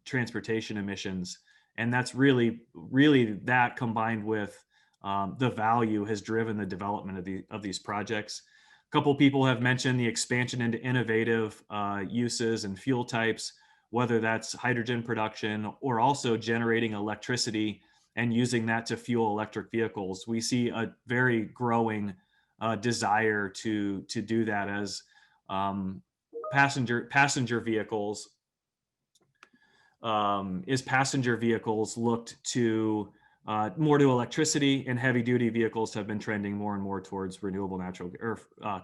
transportation emissions. And that's really that, combined with the value, has driven the development of these projects. A couple people have mentioned the expansion into innovative uses and fuel types, whether that's hydrogen production or also generating electricity and using that to fuel electric vehicles. We see a very growing desire to do that as passenger vehicles looked to more to electricity, and heavy duty vehicles have been trending more and more towards renewable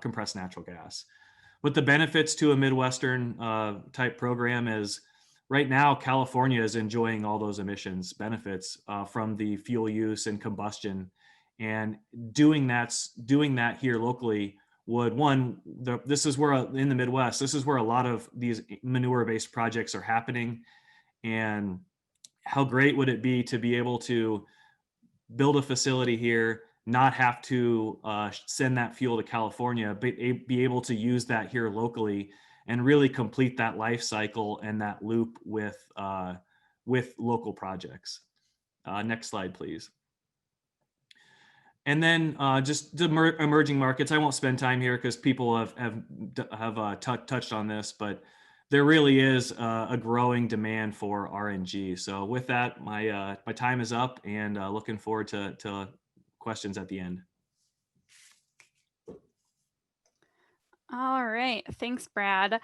compressed natural gas. But the benefits to a Midwestern type program is, right now, California is enjoying all those emissions benefits from the fuel use and combustion. And doing that here locally would, this is where in the Midwest, this is where a lot of these manure-based projects are happening. And how great would it be to be able to build a facility here, not have to send that fuel to California, but be able to use that here locally and really complete that life cycle and that loop with local projects. Next slide, please. And then just the emerging markets. I won't spend time here because people have touched on this, but there really is a growing demand for RNG. So with that, my time is up, and looking forward to questions at the end. All right, thanks, Brad.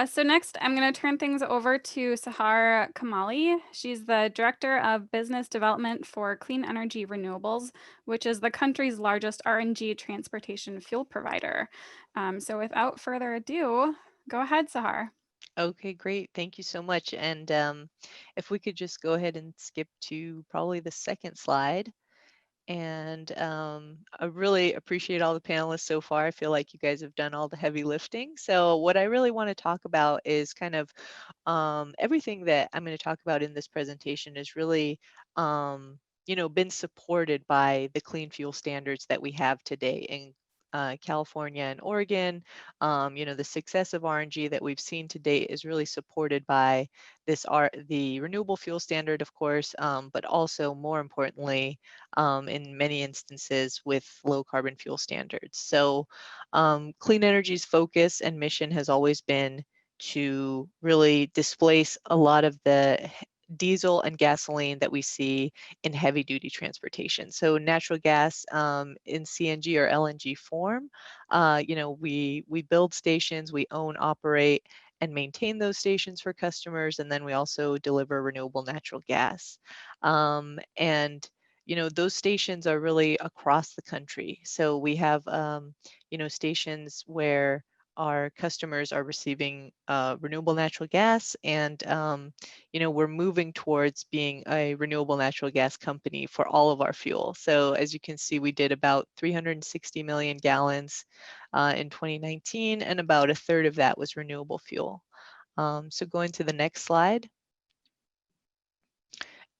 So next, I'm going to turn things over to Sahar Kamali. She's the Director of Business Development for Clean Energy Renewables, which is the country's largest RNG transportation fuel provider. So without further ado, go ahead, Sahar. Okay, great. Thank you so much. And if we could just go ahead and skip to probably the second slide. And I really appreciate all the panelists so far. I feel like you guys have done all the heavy lifting. So what I really want to talk about is kind of everything that I'm going to talk about in this presentation is really, been supported by the clean fuel standards that we have today in California and Oregon. The success of RNG that we've seen to date is really supported by the renewable fuel standard, of course, but also more importantly, in many instances with low carbon fuel standards. So clean energy's focus and mission has always been to really displace a lot of the diesel and gasoline that we see in heavy duty transportation. So natural gas in CNG or LNG form, we build stations, we own, operate, and maintain those stations for customers, and then we also deliver renewable natural gas. Those stations are really across the country. So we have, stations where our customers are receiving renewable natural gas, and we're moving towards being a renewable natural gas company for all of our fuel. So as you can see, we did about 360 million gallons in 2019, and about a third of that was renewable fuel. So going to the next slide.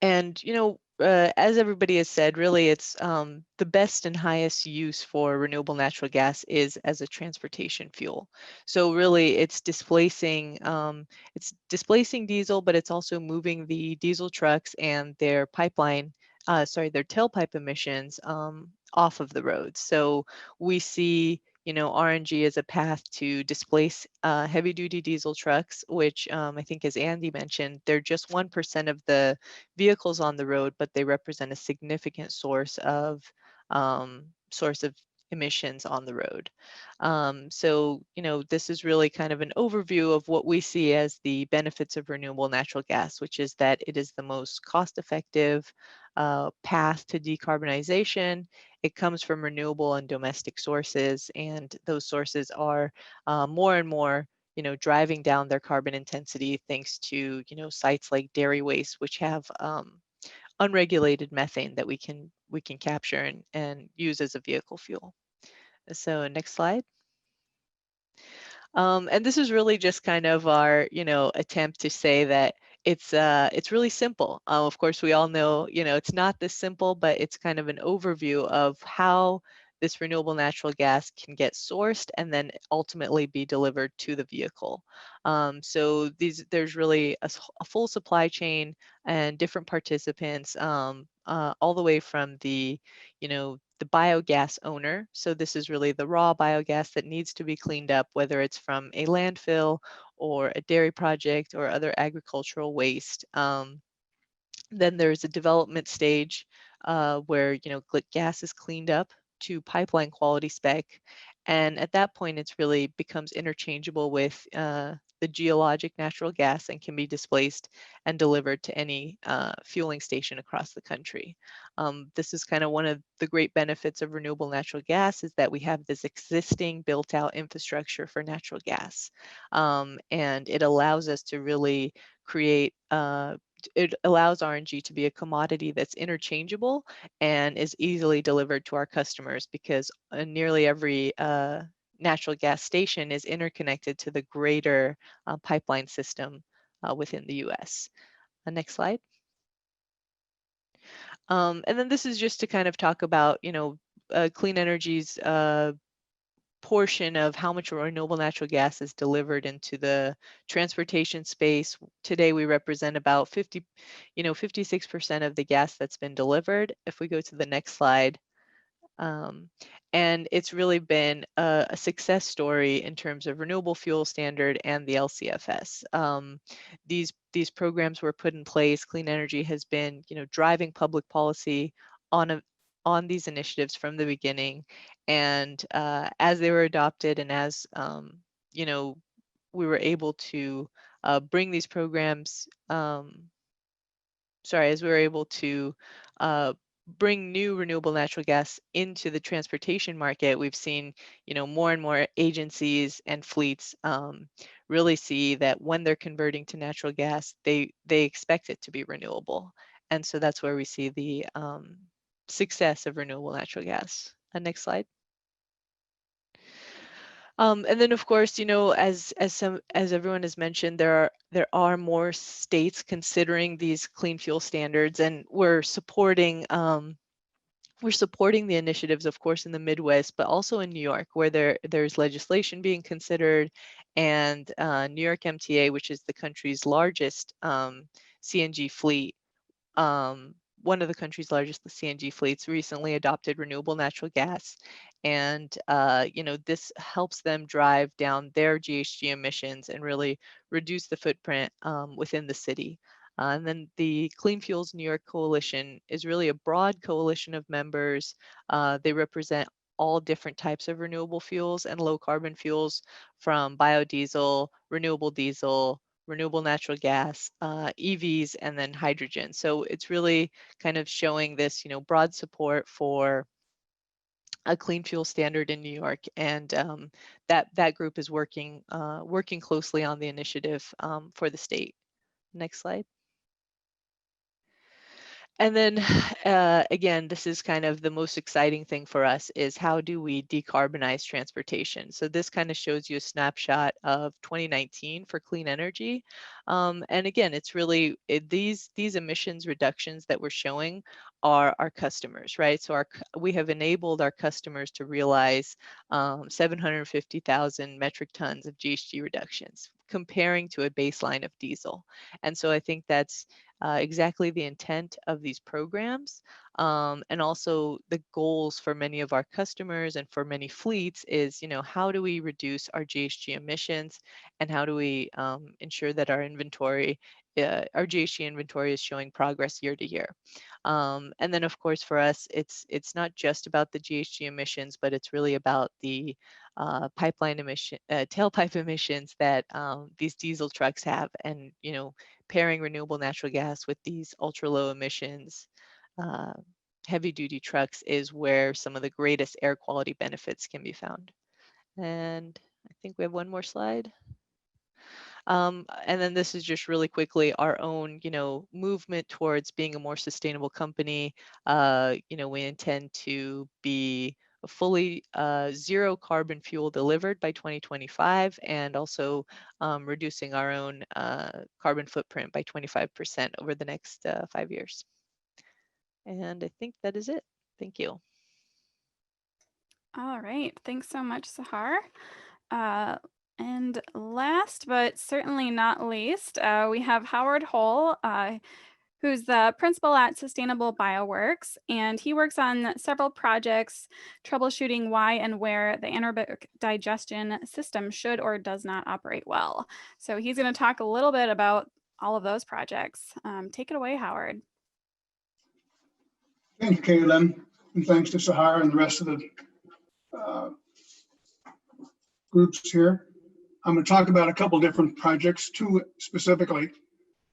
And, as everybody has said, really it's the best and highest use for renewable natural gas is as a transportation fuel. So really it's displacing diesel, but it's also moving the diesel trucks and their their tailpipe emissions off of the roads. So we see RNG as a path to displace heavy duty diesel trucks, which I think, as Andy mentioned, they're just 1% of the vehicles on the road, but they represent a significant source of emissions on the road. So this is really kind of an overview of what we see as the benefits of renewable natural gas, which is that it is the most cost-effective path to decarbonization. It comes from renewable and domestic sources, and those sources are more and more driving down their carbon intensity thanks to sites like dairy waste, which have unregulated methane that we can capture and use as a vehicle fuel. So next slide. And this is really just kind of our attempt to say that it's really simple. Of course, we all know it's not this simple, but it's kind of an overview of how this renewable natural gas can get sourced and then ultimately be delivered to the vehicle. So there's really a full supply chain and different participants, all the way from the biogas owner. So this is really the raw biogas that needs to be cleaned up, whether it's from a landfill or a dairy project or other agricultural waste. Then there's a development stage where gas is cleaned up to pipeline quality spec, and at that point it's really becomes interchangeable with the geologic natural gas and can be displaced and delivered to any fueling station across the country. This is kind of one of the great benefits of renewable natural gas, is that we have this existing built out infrastructure for natural gas, and it allows us to really create it allows RNG to be a commodity that's interchangeable and is easily delivered to our customers, because nearly every natural gas station is interconnected to the greater pipeline system within the US. Next slide. And then this is just to kind of talk about, clean energy's portion of how much renewable natural gas is delivered into the transportation space. Today, we represent about 56% of the gas that's been delivered. If we go to the next slide, and it's really been a success story in terms of renewable fuel standard and the LCFS. These programs were put in place. Clean energy has been, driving public policy on these initiatives from the beginning. And as they were adopted, and as we were able to bring these programs, as we were able to bring new renewable natural gas into the transportation market, we've seen, more and more agencies and fleets really see that when they're converting to natural gas, they expect it to be renewable. And so that's where we see the success of renewable natural gas. Next slide. And then, of course, as everyone has mentioned, there are more states considering these clean fuel standards, and we're supporting the initiatives, of course, in the Midwest, but also in New York, where there's legislation being considered, and New York MTA, which is the country's largest CNG fleet. One of the country's largest CNG fleets recently adopted renewable natural gas, and this helps them drive down their GHG emissions and really reduce the footprint within the city. And then the Clean Fuels New York Coalition is really a broad coalition of members. They represent all different types of renewable fuels and low carbon fuels, from biodiesel, renewable diesel, renewable natural gas, EVs, and then hydrogen. So it's really kind of showing this, broad support for a clean fuel standard in New York, and that group is working closely on the initiative for the state. Next slide. And then again, this is kind of the most exciting thing for us, is how do we decarbonize transportation? So this kind of shows you a snapshot of 2019 for clean energy. And again, it's really these emissions reductions that we're showing are our customers, right? So we have enabled our customers to realize 750,000 metric tons of GHG reductions, comparing to a baseline of diesel. And so I think that's exactly the intent of these programs, and also the goals for many of our customers and for many fleets is, how do we reduce our GHG emissions, and how do we ensure that our inventory, our GHG inventory, is showing progress year to year. And then, of course, for us, it's not just about the GHG emissions, but it's really about the pipeline emission, tailpipe emissions that these diesel trucks have, and pairing renewable natural gas with these ultra low emissions heavy duty trucks is where some of the greatest air quality benefits can be found. And I think we have one more slide. And then this is just really quickly our own, movement towards being a more sustainable company. We intend to be a fully zero carbon fuel delivered by 2025, and also reducing our own carbon footprint by 25% over the next 5 years. And I think that is it. Thank you. All right. Thanks so much, Sahar. And last but certainly not least, we have Howard Hull, who's the principal at Sustainable Bioworks, and he works on several projects troubleshooting why and where the anaerobic digestion system should or does not operate well. So he's going to talk a little bit about all of those projects. Take it away, Howard. Thank you, Caitlin, and thanks to Sahar and the rest of the groups here. I'm going to talk about a couple different projects, two specifically.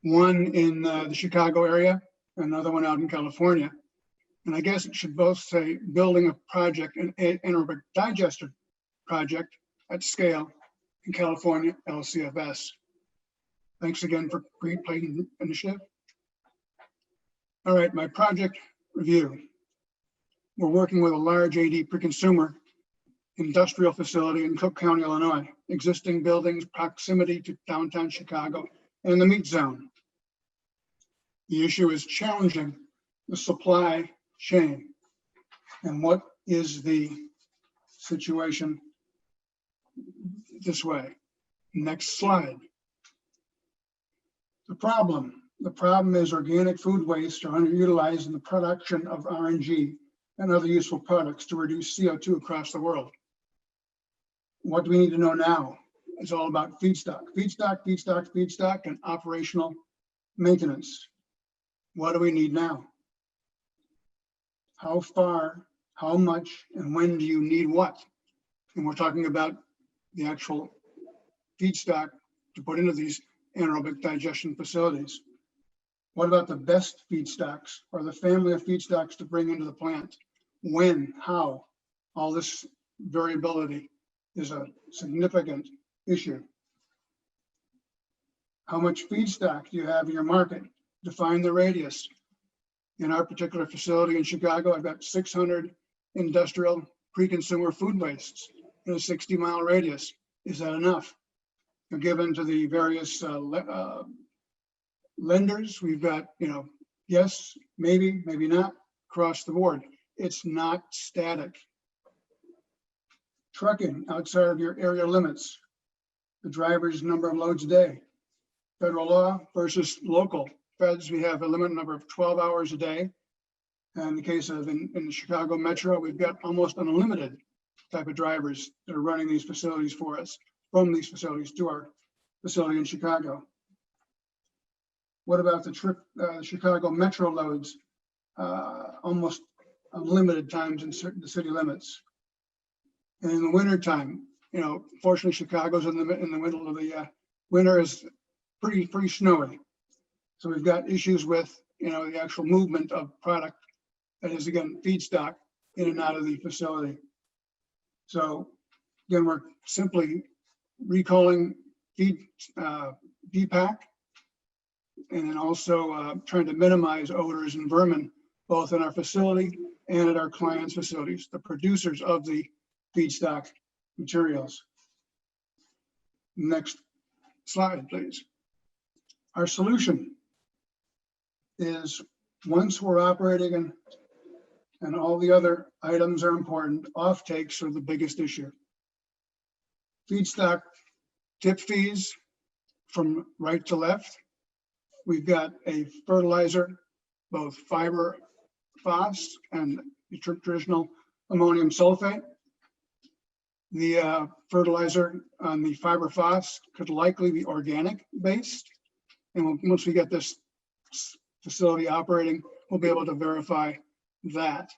One in the Chicago area, another one out in California. And I guess it should both say building a project, an anaerobic digester project at scale in California, LCFS. Thanks again for great planning initiative. All right, my project review. We're working with a large AD pre-consumer industrial facility in Cook County, Illinois, existing buildings, proximity to downtown Chicago and the meat zone. The issue is challenging the supply chain. And what is the situation this way? Next slide. The problem is organic food waste are underutilized in the production of RNG and other useful products to reduce CO2 across the world. What do we need to know now? It's all about feedstock, and operational maintenance. What do we need now? How far, how much, and when do you need what? And we're talking about the actual feedstock to put into these anaerobic digestion facilities. What about the best feedstocks or the family of feedstocks to bring into the plant? When, how? All this variability is a significant issue. How much feedstock do you have in your market? Define the radius. In our particular facility in Chicago, I've got 600 industrial pre-consumer food wastes in a 60-mile radius. Is that enough? They're given to the various lenders. We've got, yes, maybe, maybe not, across the board. It's not static. Trucking outside of your area limits, the driver's number of loads a day. Federal law versus local. Feds, we have a limited number of 12 hours a day. And in the case of in the Chicago Metro, we've got almost unlimited type of drivers that are running these facilities for us, from these facilities to our facility in Chicago. What about the Chicago Metro loads? Almost unlimited times in certain city limits. And in the wintertime, fortunately, Chicago's in the middle of the winter is pretty snowy. So we've got issues with, the actual movement of product that is, again, feedstock in and out of the facility. So again, we're simply recalling DPAC and then also trying to minimize odors and vermin, both in our facility and at our clients' facilities, the producers of the feedstock materials. Next slide, please. Our solution is, once we're operating and all the other items are important, off-takes are the biggest issue. Feedstock tip fees from right to left. We've got a fertilizer, both fiber phos and the traditional ammonium sulfate. The fertilizer on the fiber phos could likely be organic based. And once we get this facility operating, we'll be able to verify that.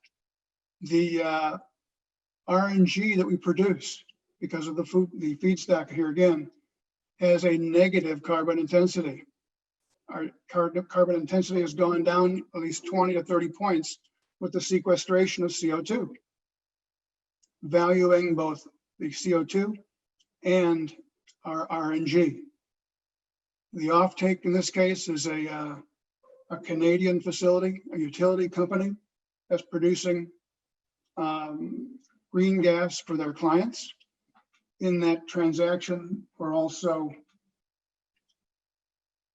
The RNG that we produce, because of the feedstock here again, has a negative carbon intensity. Our carbon intensity has gone down at least 20 to 30 points with the sequestration of CO2, valuing both the CO2 and our RNG. The offtake in this case is a Canadian facility, a utility company that's producing green gas for their clients. In that transaction, we're also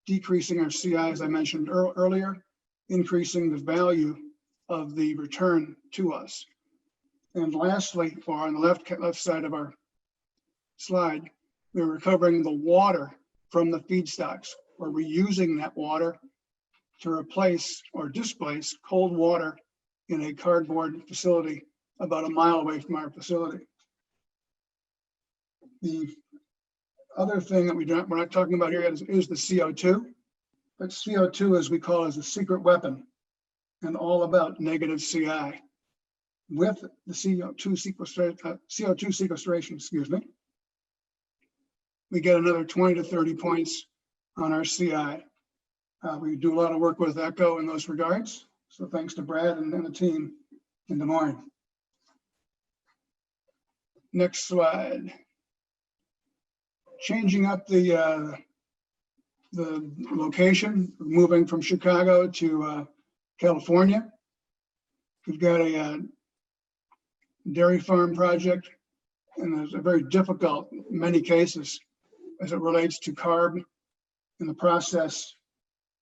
decreasing our CI, as I mentioned earlier, increasing the value of the return to us. And lastly, or on the left side of our slide, we're recovering the water from the feedstocks. We're reusing that water to replace or displace cold water in a cardboard facility about a mile away from our facility. The other thing that we're not talking about here is the CO2, but CO2, as we call it, is a secret weapon and all about negative CI. With the CO2 sequestration, we get another 20 to 30 points on our CI. We do a lot of work with ECHO in those regards. So thanks to Brad and the team in Des Moines. Next slide. Changing up the location, moving from Chicago to California, we've got a dairy farm project, and it's a very difficult in many cases as it relates to carb in the process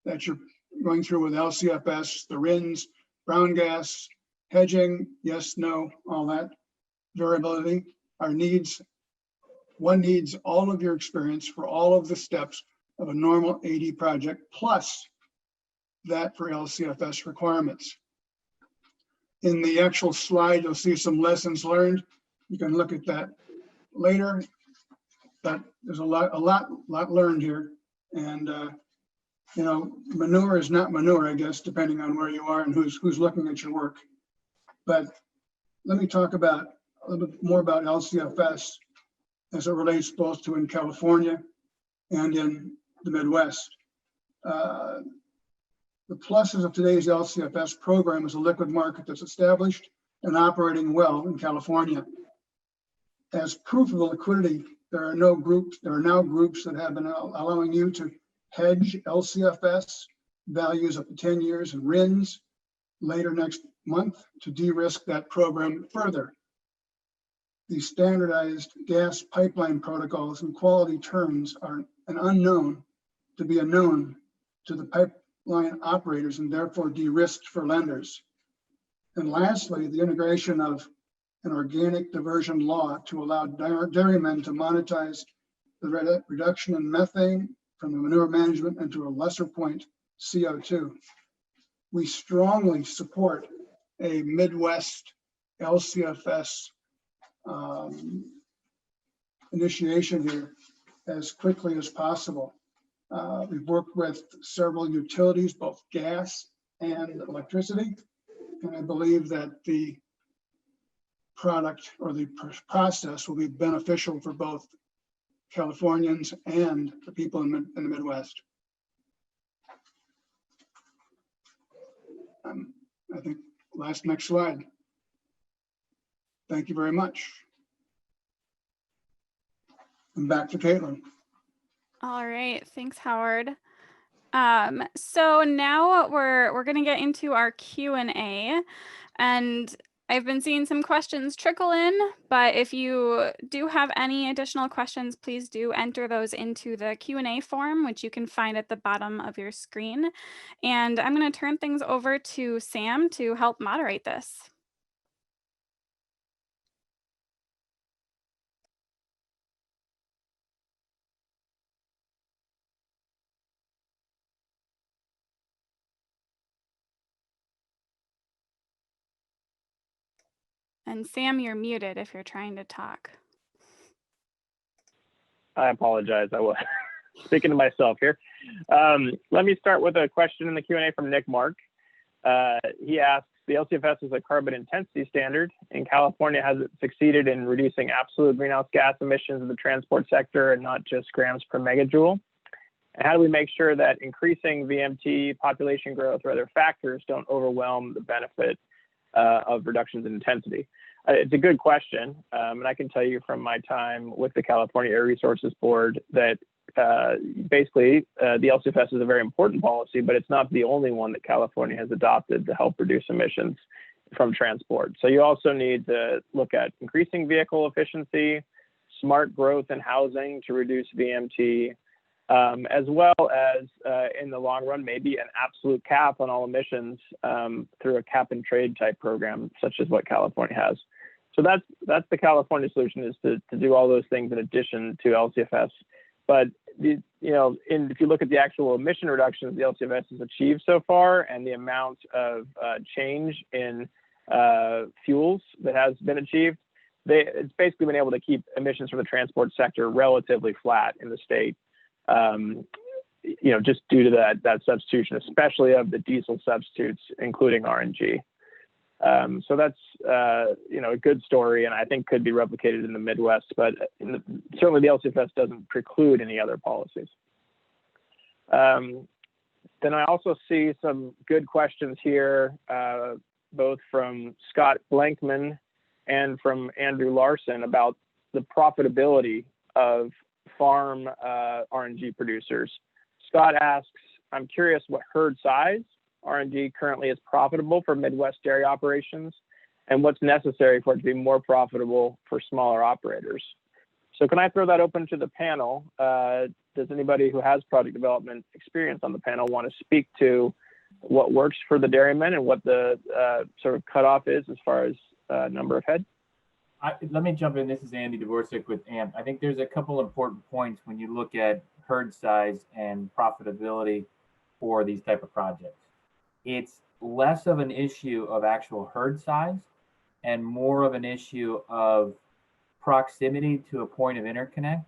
that you're going through with LCFS, the RINs, brown gas, hedging, yes, no, all that variability. Our needs, one needs all of your experience for all of the steps of a normal AD project, plus that for LCFS requirements. In the actual slide, you'll see some lessons learned. You can look at that later, but there's a lot learned here. And you know, manure is not manure, I guess, depending on where you are and who's looking at your work. But let me talk about a little bit more about LCFS as it relates both to in California and in the Midwest. The pluses of today's LCFS program is a liquid market that's established and operating well in California. As proof of the liquidity, there are now groups that have been allowing you to hedge LCFS values up to 10 years and RINs later next month to de-risk that program further. The standardized gas pipeline protocols and quality terms are an unknown to be a known to the pipeline operators and therefore de-risked for lenders. And lastly, the integration of an organic diversion law to allow dairymen to monetize the reduction in methane from the manure management and to a lesser point, CO2. We strongly support a Midwest LCFS initiation here as quickly as possible. We've worked with several utilities, both gas and electricity, and I believe that the product or the process will be beneficial for both Californians and the people in the Midwest. I think next slide. Thank you very much. And back to Caitlin. All right, thanks, Howard. So now we're going to get into our Q&A, and I've been seeing some questions trickle in, but if you do have any additional questions, please do enter those into the Q&A form, which you can find at the bottom of your screen. And I'm going to turn things over to Sam to help moderate this. And Sam, you're muted if you're trying to talk. I apologize. I was speaking to myself here. Let me start with a question in the Q&A from Nick Mark. He asks, the LCFS is a carbon intensity standard. In California, has it succeeded in reducing absolute greenhouse gas emissions in the transport sector and not just grams per megajoule? And how do we make sure that increasing VMT, population growth, or other factors don't overwhelm the benefit of reductions in intensity? It's a good question, and I can tell you from my time with the California Air Resources Board that basically the LCFS is a very important policy, but it's not the only one that California has adopted to help reduce emissions from transport. So you also need to look at increasing vehicle efficiency, smart growth in housing to reduce VMT, as well as in the long run, maybe an absolute cap on all emissions through a cap and trade type program, such as what California has. So that's the California solution, is to do all those things in addition to LCFS. But if you look at the actual emission reductions the LCFS has achieved so far and the amount of change in fuels that has been achieved, it's basically been able to keep emissions from the transport sector relatively flat in the state. Just due to that substitution, especially of the diesel substitutes, including RNG. So that's a good story, and I think could be replicated in the Midwest. But certainly, the LCFS doesn't preclude any other policies. Then I also see some good questions here, both from Scott Blankman and from Andrew Larson about the profitability of farm RNG producers. Scott asks, I'm curious what herd size RNG currently is profitable for Midwest dairy operations, and what's necessary for it to be more profitable for smaller operators. So can I throw that open to the panel? Does anybody who has project development experience on the panel want to speak to what works for the dairymen and what the sort of cutoff is as far as number of head? Let me jump in. This is Andy Dvorak with AMP. I think there's a couple important points when you look at herd size and profitability for these type of projects. It's less of an issue of actual herd size and more of an issue of proximity to a point of interconnect,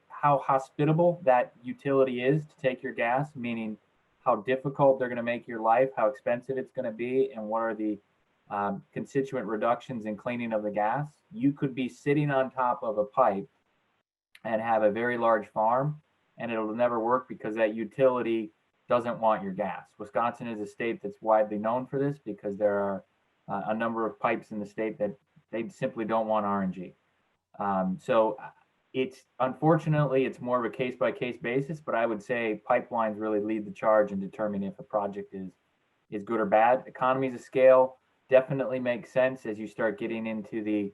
how hospitable that utility is to take your gas, meaning how difficult they're going to make your life, how expensive it's going to be, and what are the constituent reductions in cleaning of the gas. You could be sitting on top of a pipe and have a very large farm, and it'll never work because that utility doesn't want your gas. Wisconsin is a state that's widely known for this because there are a number of pipes in the state that they simply don't want RNG. So it's unfortunately, it's more of a case by case basis, but I would say pipelines really lead the charge in determining if a project is good or bad. Economies of scale definitely make sense as you start getting into the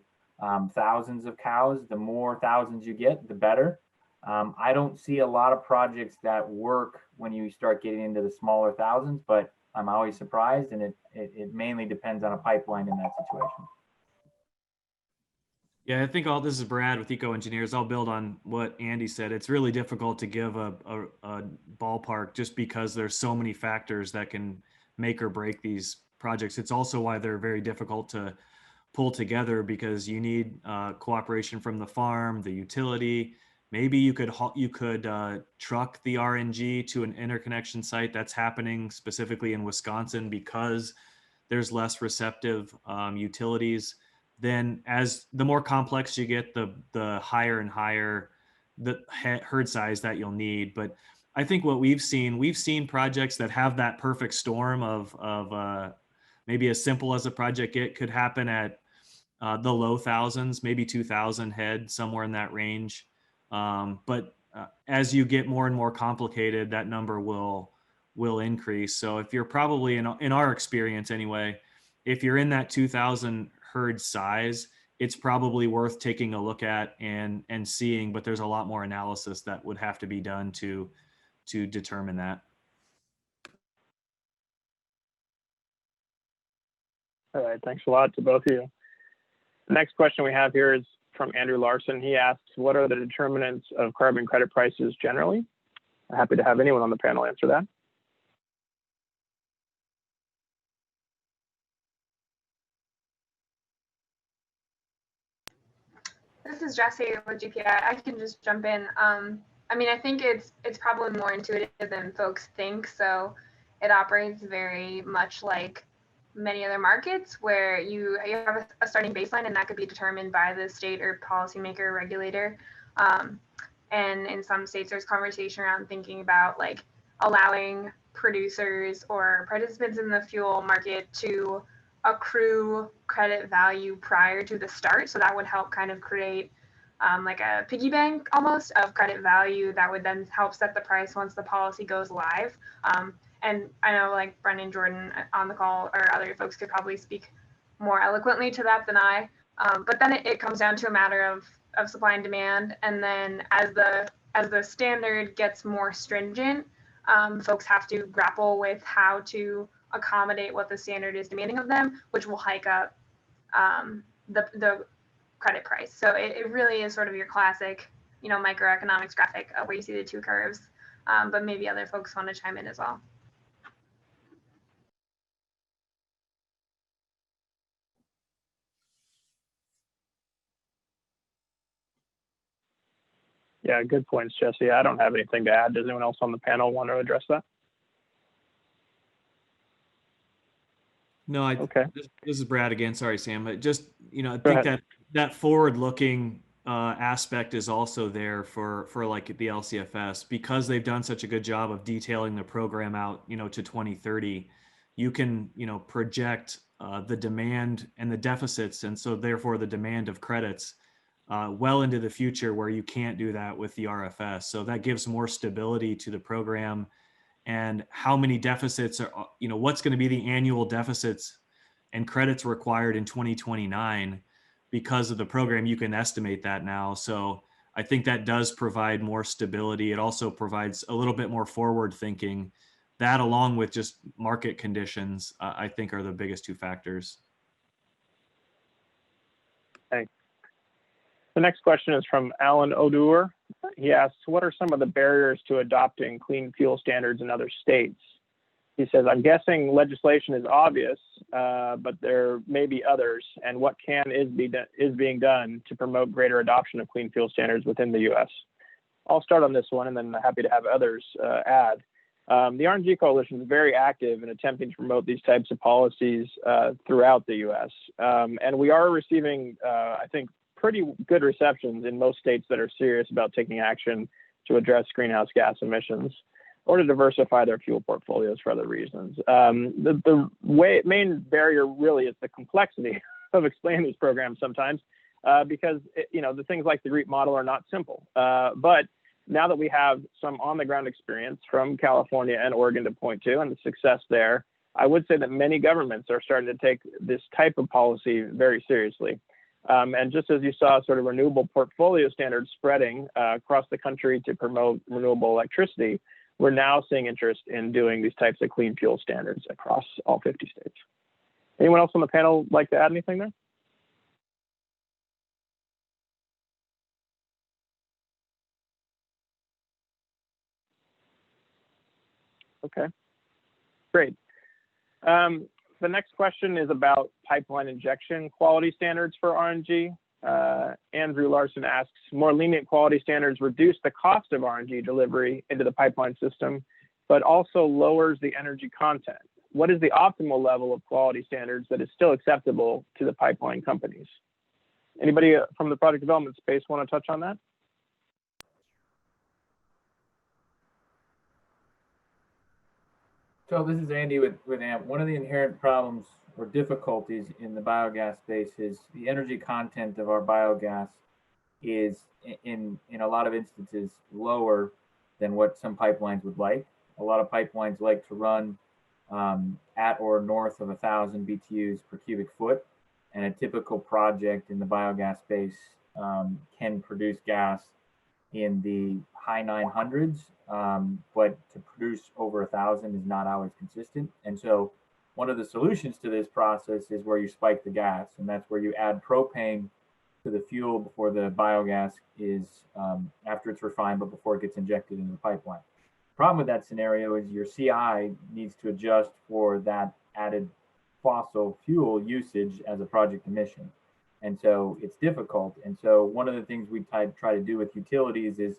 thousands of cows. The more thousands you get, the better. I don't see a lot of projects that work when you start getting into the smaller thousands, but I'm always surprised, and it mainly depends on a pipeline in that situation. Yeah, I think this is Brad with Eco Engineers. I'll build on what Andy said. It's really difficult to give a ballpark just because there's so many factors that can make or break these projects. It's also why they're very difficult to pull together because you need cooperation from the farm, the utility. Maybe you could truck the RNG to an interconnection site. That's happening specifically in Wisconsin because there's less receptive utilities. Then as the more complex you get, the higher and higher the herd size that you'll need. But I think what we've seen projects that have that perfect storm of maybe as simple as a project could happen at the low thousands, maybe 2,000 head, somewhere in that range. But as you get more and more complicated, that number will increase. So if you're probably in our experience anyway, if you're in that 2,000 herd size, it's probably worth taking a look at and seeing, but there's a lot more analysis that would have to be done to determine that. All right, thanks a lot to both of you. The next question we have here is from Andrew Larson. He asks, what are the determinants of carbon credit prices generally? I'm happy to have anyone on the panel answer that. This is Jesse with GPI. I can just jump in. I mean, I think it's probably more intuitive than folks think. So it operates very much like many other markets where you have a starting baseline, and that could be determined by the state or policymaker or regulator. And in some states, there's conversation around thinking about like allowing producers or participants in the fuel market to accrue credit value prior to the start. So that would help kind of create like a piggy bank almost of credit value that would then help set the price once the policy goes live. And I know like Brendan Jordan on the call or other folks could probably speak more eloquently to that than I. But then it comes down to a matter of supply and demand. And then as the standard gets more stringent, folks have to grapple with how to accommodate what the standard is demanding of them, which will hike up the credit price. So it really is sort of your classic, microeconomics graphic where you see the two curves, but maybe other folks want to chime in as well. Yeah, good points, Jesse. I don't have anything to add. Does anyone else on the panel want to address that? No, okay. This is Brad again. Sorry, Sam. But just, I think that forward-looking aspect is also there for like the LCFS because they've done such a good job of detailing the program out, to 2030. You can, project the demand and the deficits, and so therefore the demand of credits well into the future where you can't do that with the RFS. So that gives more stability to the program. And how many deficits are, what's going to be the annual deficits and credits required in 2029 because of the program, you can estimate that now. So I think that does provide more stability. It also provides a little bit more forward thinking. That, along with just market conditions, I think are the biggest two factors. Thanks. The next question is from Alan Odur. He asks, what are some of the barriers to adopting clean fuel standards in other states? He says, I'm guessing legislation is obvious, but there may be others, and what is being done to promote greater adoption of clean fuel standards within the U.S.? I'll start on this one, and then happy to have others add. The RNG Coalition is very active in attempting to promote these types of policies throughout the U.S. And we are receiving, I think, pretty good receptions in most states that are serious about taking action to address greenhouse gas emissions or to diversify their fuel portfolios for other reasons. The main barrier really is the complexity of explaining these programs sometimes because, the things like the GREET model are not simple. But now that we have some on-the-ground experience from California and Oregon to point to and the success there, I would say that many governments are starting to take this type of policy very seriously. And just as you saw sort of renewable portfolio standards spreading across the country to promote renewable electricity, we're now seeing interest in doing these types of clean fuel standards across all 50 states. Anyone else on the panel like to add anything there? Okay, great. The next question is about pipeline injection quality standards for RNG. Andrew Larson asks, more lenient quality standards reduce the cost of RNG delivery into the pipeline system, but also lowers the energy content. What is the optimal level of quality standards that is still acceptable to the pipeline companies? Anybody from the product development space want to touch on that? So this is Andy with AMP. One of the inherent problems or difficulties in the biogas space is the energy content of our biogas is in a lot of instances lower than what some pipelines would like. A lot of pipelines like to run at or north of 1,000 BTUs per cubic foot, and a typical project in the biogas space can produce gas in the high 900s, but to produce over 1,000 is not always consistent. And so one of the solutions to this process is where you spike the gas, and that's where you add propane to the fuel before the biogas is, after it's refined, but before it gets injected into the pipeline. The problem with that scenario is your CI needs to adjust for that added fossil fuel usage as a project emission. And so it's difficult. And so one of the things we try to do with utilities is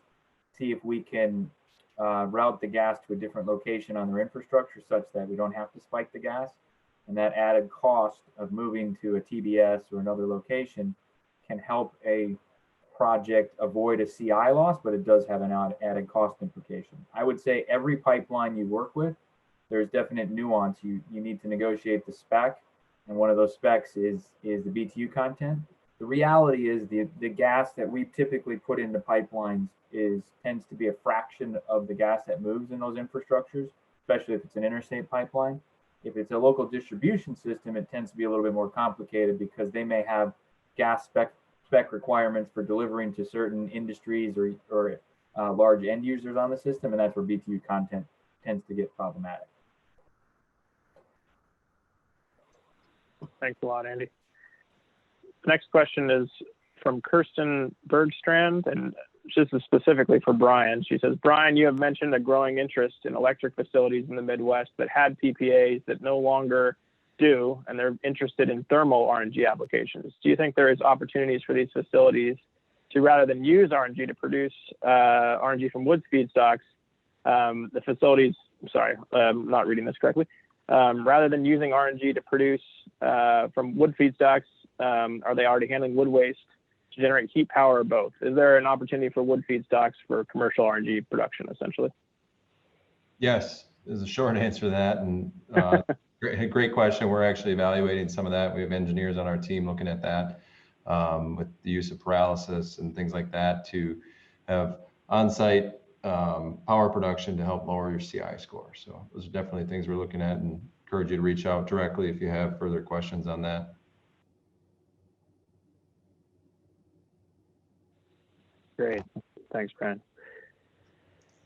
see if we can route the gas to a different location on their infrastructure such that we don't have to spike the gas. And that added cost of moving to a TBS or another location can help a project avoid a CI loss, but it does have an added cost implication. I would say every pipeline you work with, there's definite nuance. You need to negotiate the spec, and one of those specs is the BTU content. The reality is the gas that we typically put into pipelines tends to be a fraction of the gas that moves in those infrastructures, especially if it's an interstate pipeline. If it's a local distribution system, it tends to be a little bit more complicated because they may have gas spec requirements for delivering to certain industries or large end users on the system, and that's where BTU content tends to get problematic. Thanks a lot, Andy. The next question is from Kirsten Bergstrand, and this is specifically for Brian. She says, Brian, you have mentioned a growing interest in electric facilities in the Midwest that had PPAs that no longer do, and they're interested in thermal RNG applications. Do you think there is opportunities for these facilities to, rather than use RNG to produce RNG from wood feedstocks, the facilities, sorry, I'm not reading this correctly, rather than using RNG to produce from wood feedstocks, are they already handling wood waste to generate heat power or both? Is there an opportunity for wood feedstocks for commercial RNG production, essentially? Yes, is a short answer to that. And great question. We're actually evaluating some of that. We have engineers on our team looking at that. with the use of paralysis and things like that to have on-site power production to help lower your CI score. So those are definitely things we're looking at, and encourage you to reach out directly if you have further questions on that. Great. Thanks, Brent.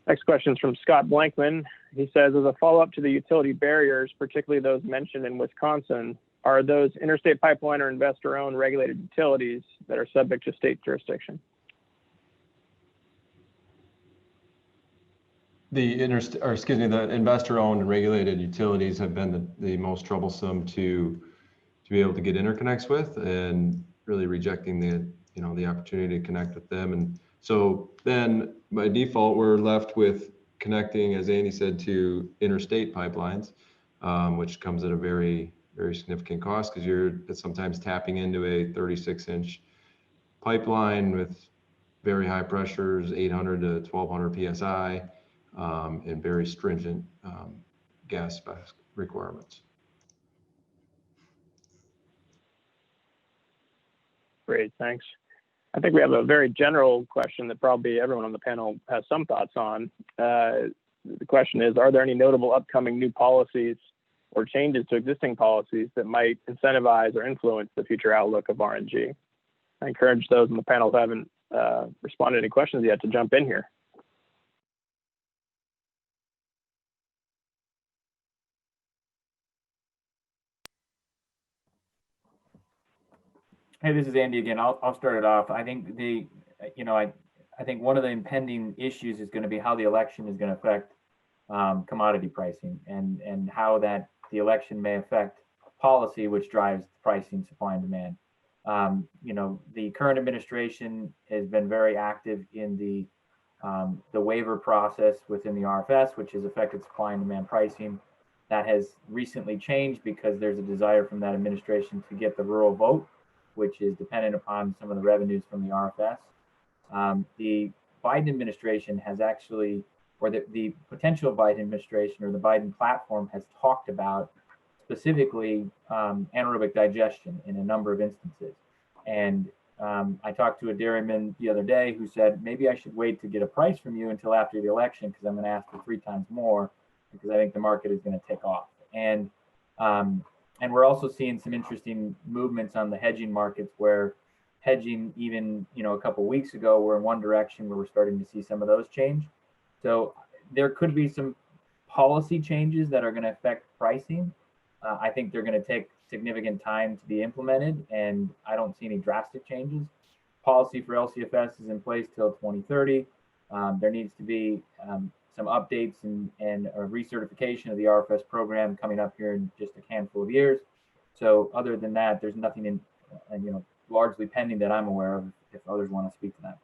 Next question is from Scott Blankman. He says, as a follow-up to the utility barriers, particularly those mentioned in Wisconsin, are those interstate pipeline or investor-owned regulated utilities that are subject to state jurisdiction? The investor-owned and regulated utilities have been the most troublesome to be able to get interconnects with, and really rejecting the opportunity to connect with them. And so then by default, we're left with connecting, as Andy said, to interstate pipelines, which comes at a very, very significant cost, because you're sometimes tapping into a 36-inch pipeline with very high pressures, 800 to 1200 PSI, and very stringent gas spec requirements. Great, thanks. I think we have a very general question that probably everyone on the panel has some thoughts on. The question is, are there any notable upcoming new policies or changes to existing policies that might incentivize or influence the future outlook of RNG? I encourage those on the panel who haven't responded to any questions yet to jump in here. Hey, this is Andy again. I'll start it off. I think I think one of the impending issues is going to be how the election is going to affect commodity pricing, and how the election may affect policy, which drives pricing, supply and demand. The current administration has been very active in the waiver process within the RFS, which has affected supply and demand pricing. That has recently changed because there's a desire from that administration to get the rural vote, which is dependent upon some of the revenues from the RFS. The Biden administration has actually, or the potential Biden administration or the Biden platform has talked about specifically anaerobic digestion in a number of instances. And I talked to a dairyman the other day who said, maybe I should wait to get a price from you until after the election, because I'm going to ask for 3 times more, because I think the market is going to take off. And we're also seeing some interesting movements on the hedging markets, where hedging even a couple of weeks ago were in one direction, where we're starting to see some of those change. So there could be some policy changes that are going to affect pricing. I think they're going to take significant time to be implemented, and I don't see any drastic changes. Policy for LCFS is in place till 2030. There needs to be some updates and a recertification of the RFS program coming up here in just a handful of years. So other than that, there's nothing in largely pending that I'm aware of, if others want to speak to that.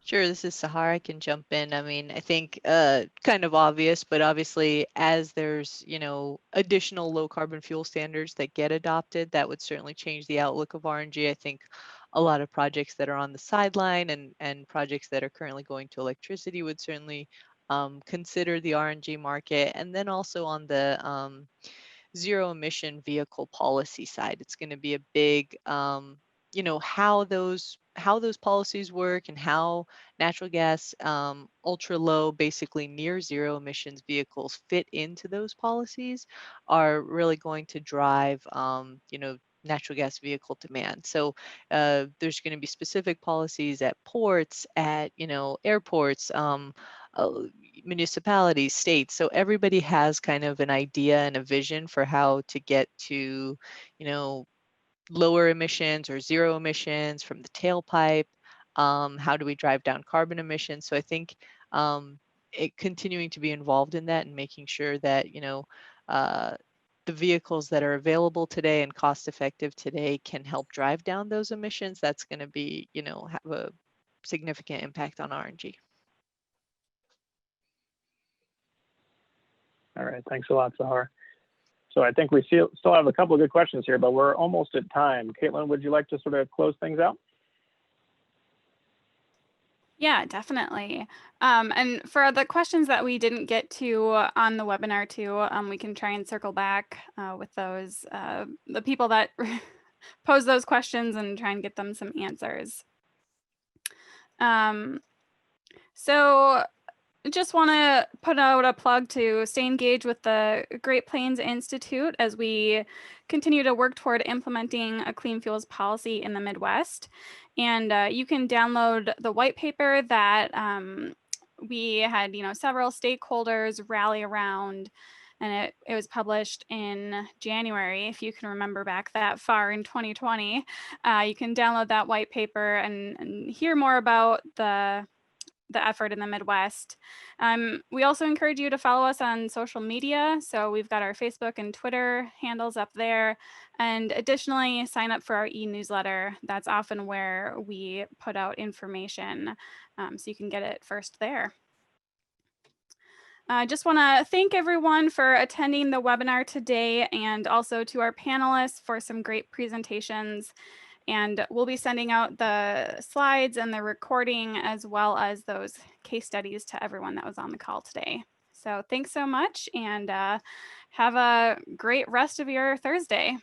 Sure, this is Sahar. I can jump in. I mean, I think kind of obvious, but obviously as there's, additional low carbon fuel standards that get adopted, that would certainly change the outlook of RNG. I think a lot of projects that are on the sideline and projects that are currently going to electricity would certainly consider the RNG market. And then also on the zero emission vehicle policy side, it's going to be a big, how those policies work, and how natural gas ultra low, basically near zero emissions vehicles fit into those policies are really going to drive natural gas vehicle demand. So there's going to be specific policies at ports, at airports, municipalities, states. So everybody has kind of an idea and a vision for how to get to lower emissions or zero emissions from the tailpipe. How do we drive down carbon emissions? So I think continuing to be involved in that and making sure that the vehicles that are available today and cost effective today can help drive down those emissions. That's going to be have a significant impact on RNG. All right, thanks a lot, Sahar. So I think we still have a couple of good questions here, but we're almost at time. Caitlin, would you like to sort of close things out? Yeah, definitely. And for the questions that we didn't get to on the webinar too, we can try and circle back with those. The people that pose those questions and try and get them some answers. So just want to put out a plug to stay engaged with the Great Plains Institute as we continue to work toward implementing a clean fuels policy in the Midwest. And you can download the white paper that we had, several stakeholders rally around, and it was published in January. If you can remember back that far in 2020, you can download that white paper and hear more about the effort in the Midwest. We also encourage you to follow us on social media. So we've got our Facebook and Twitter handles up there. And additionally, sign up for our e-newsletter. That's often where we put out information, so you can get it first there. I just want to thank everyone for attending the webinar today, and also to our panelists for some great presentations. And we'll be sending out the slides and the recording, as well as those case studies, to everyone that was on the call today. So thanks so much, and have a great rest of your Thursday.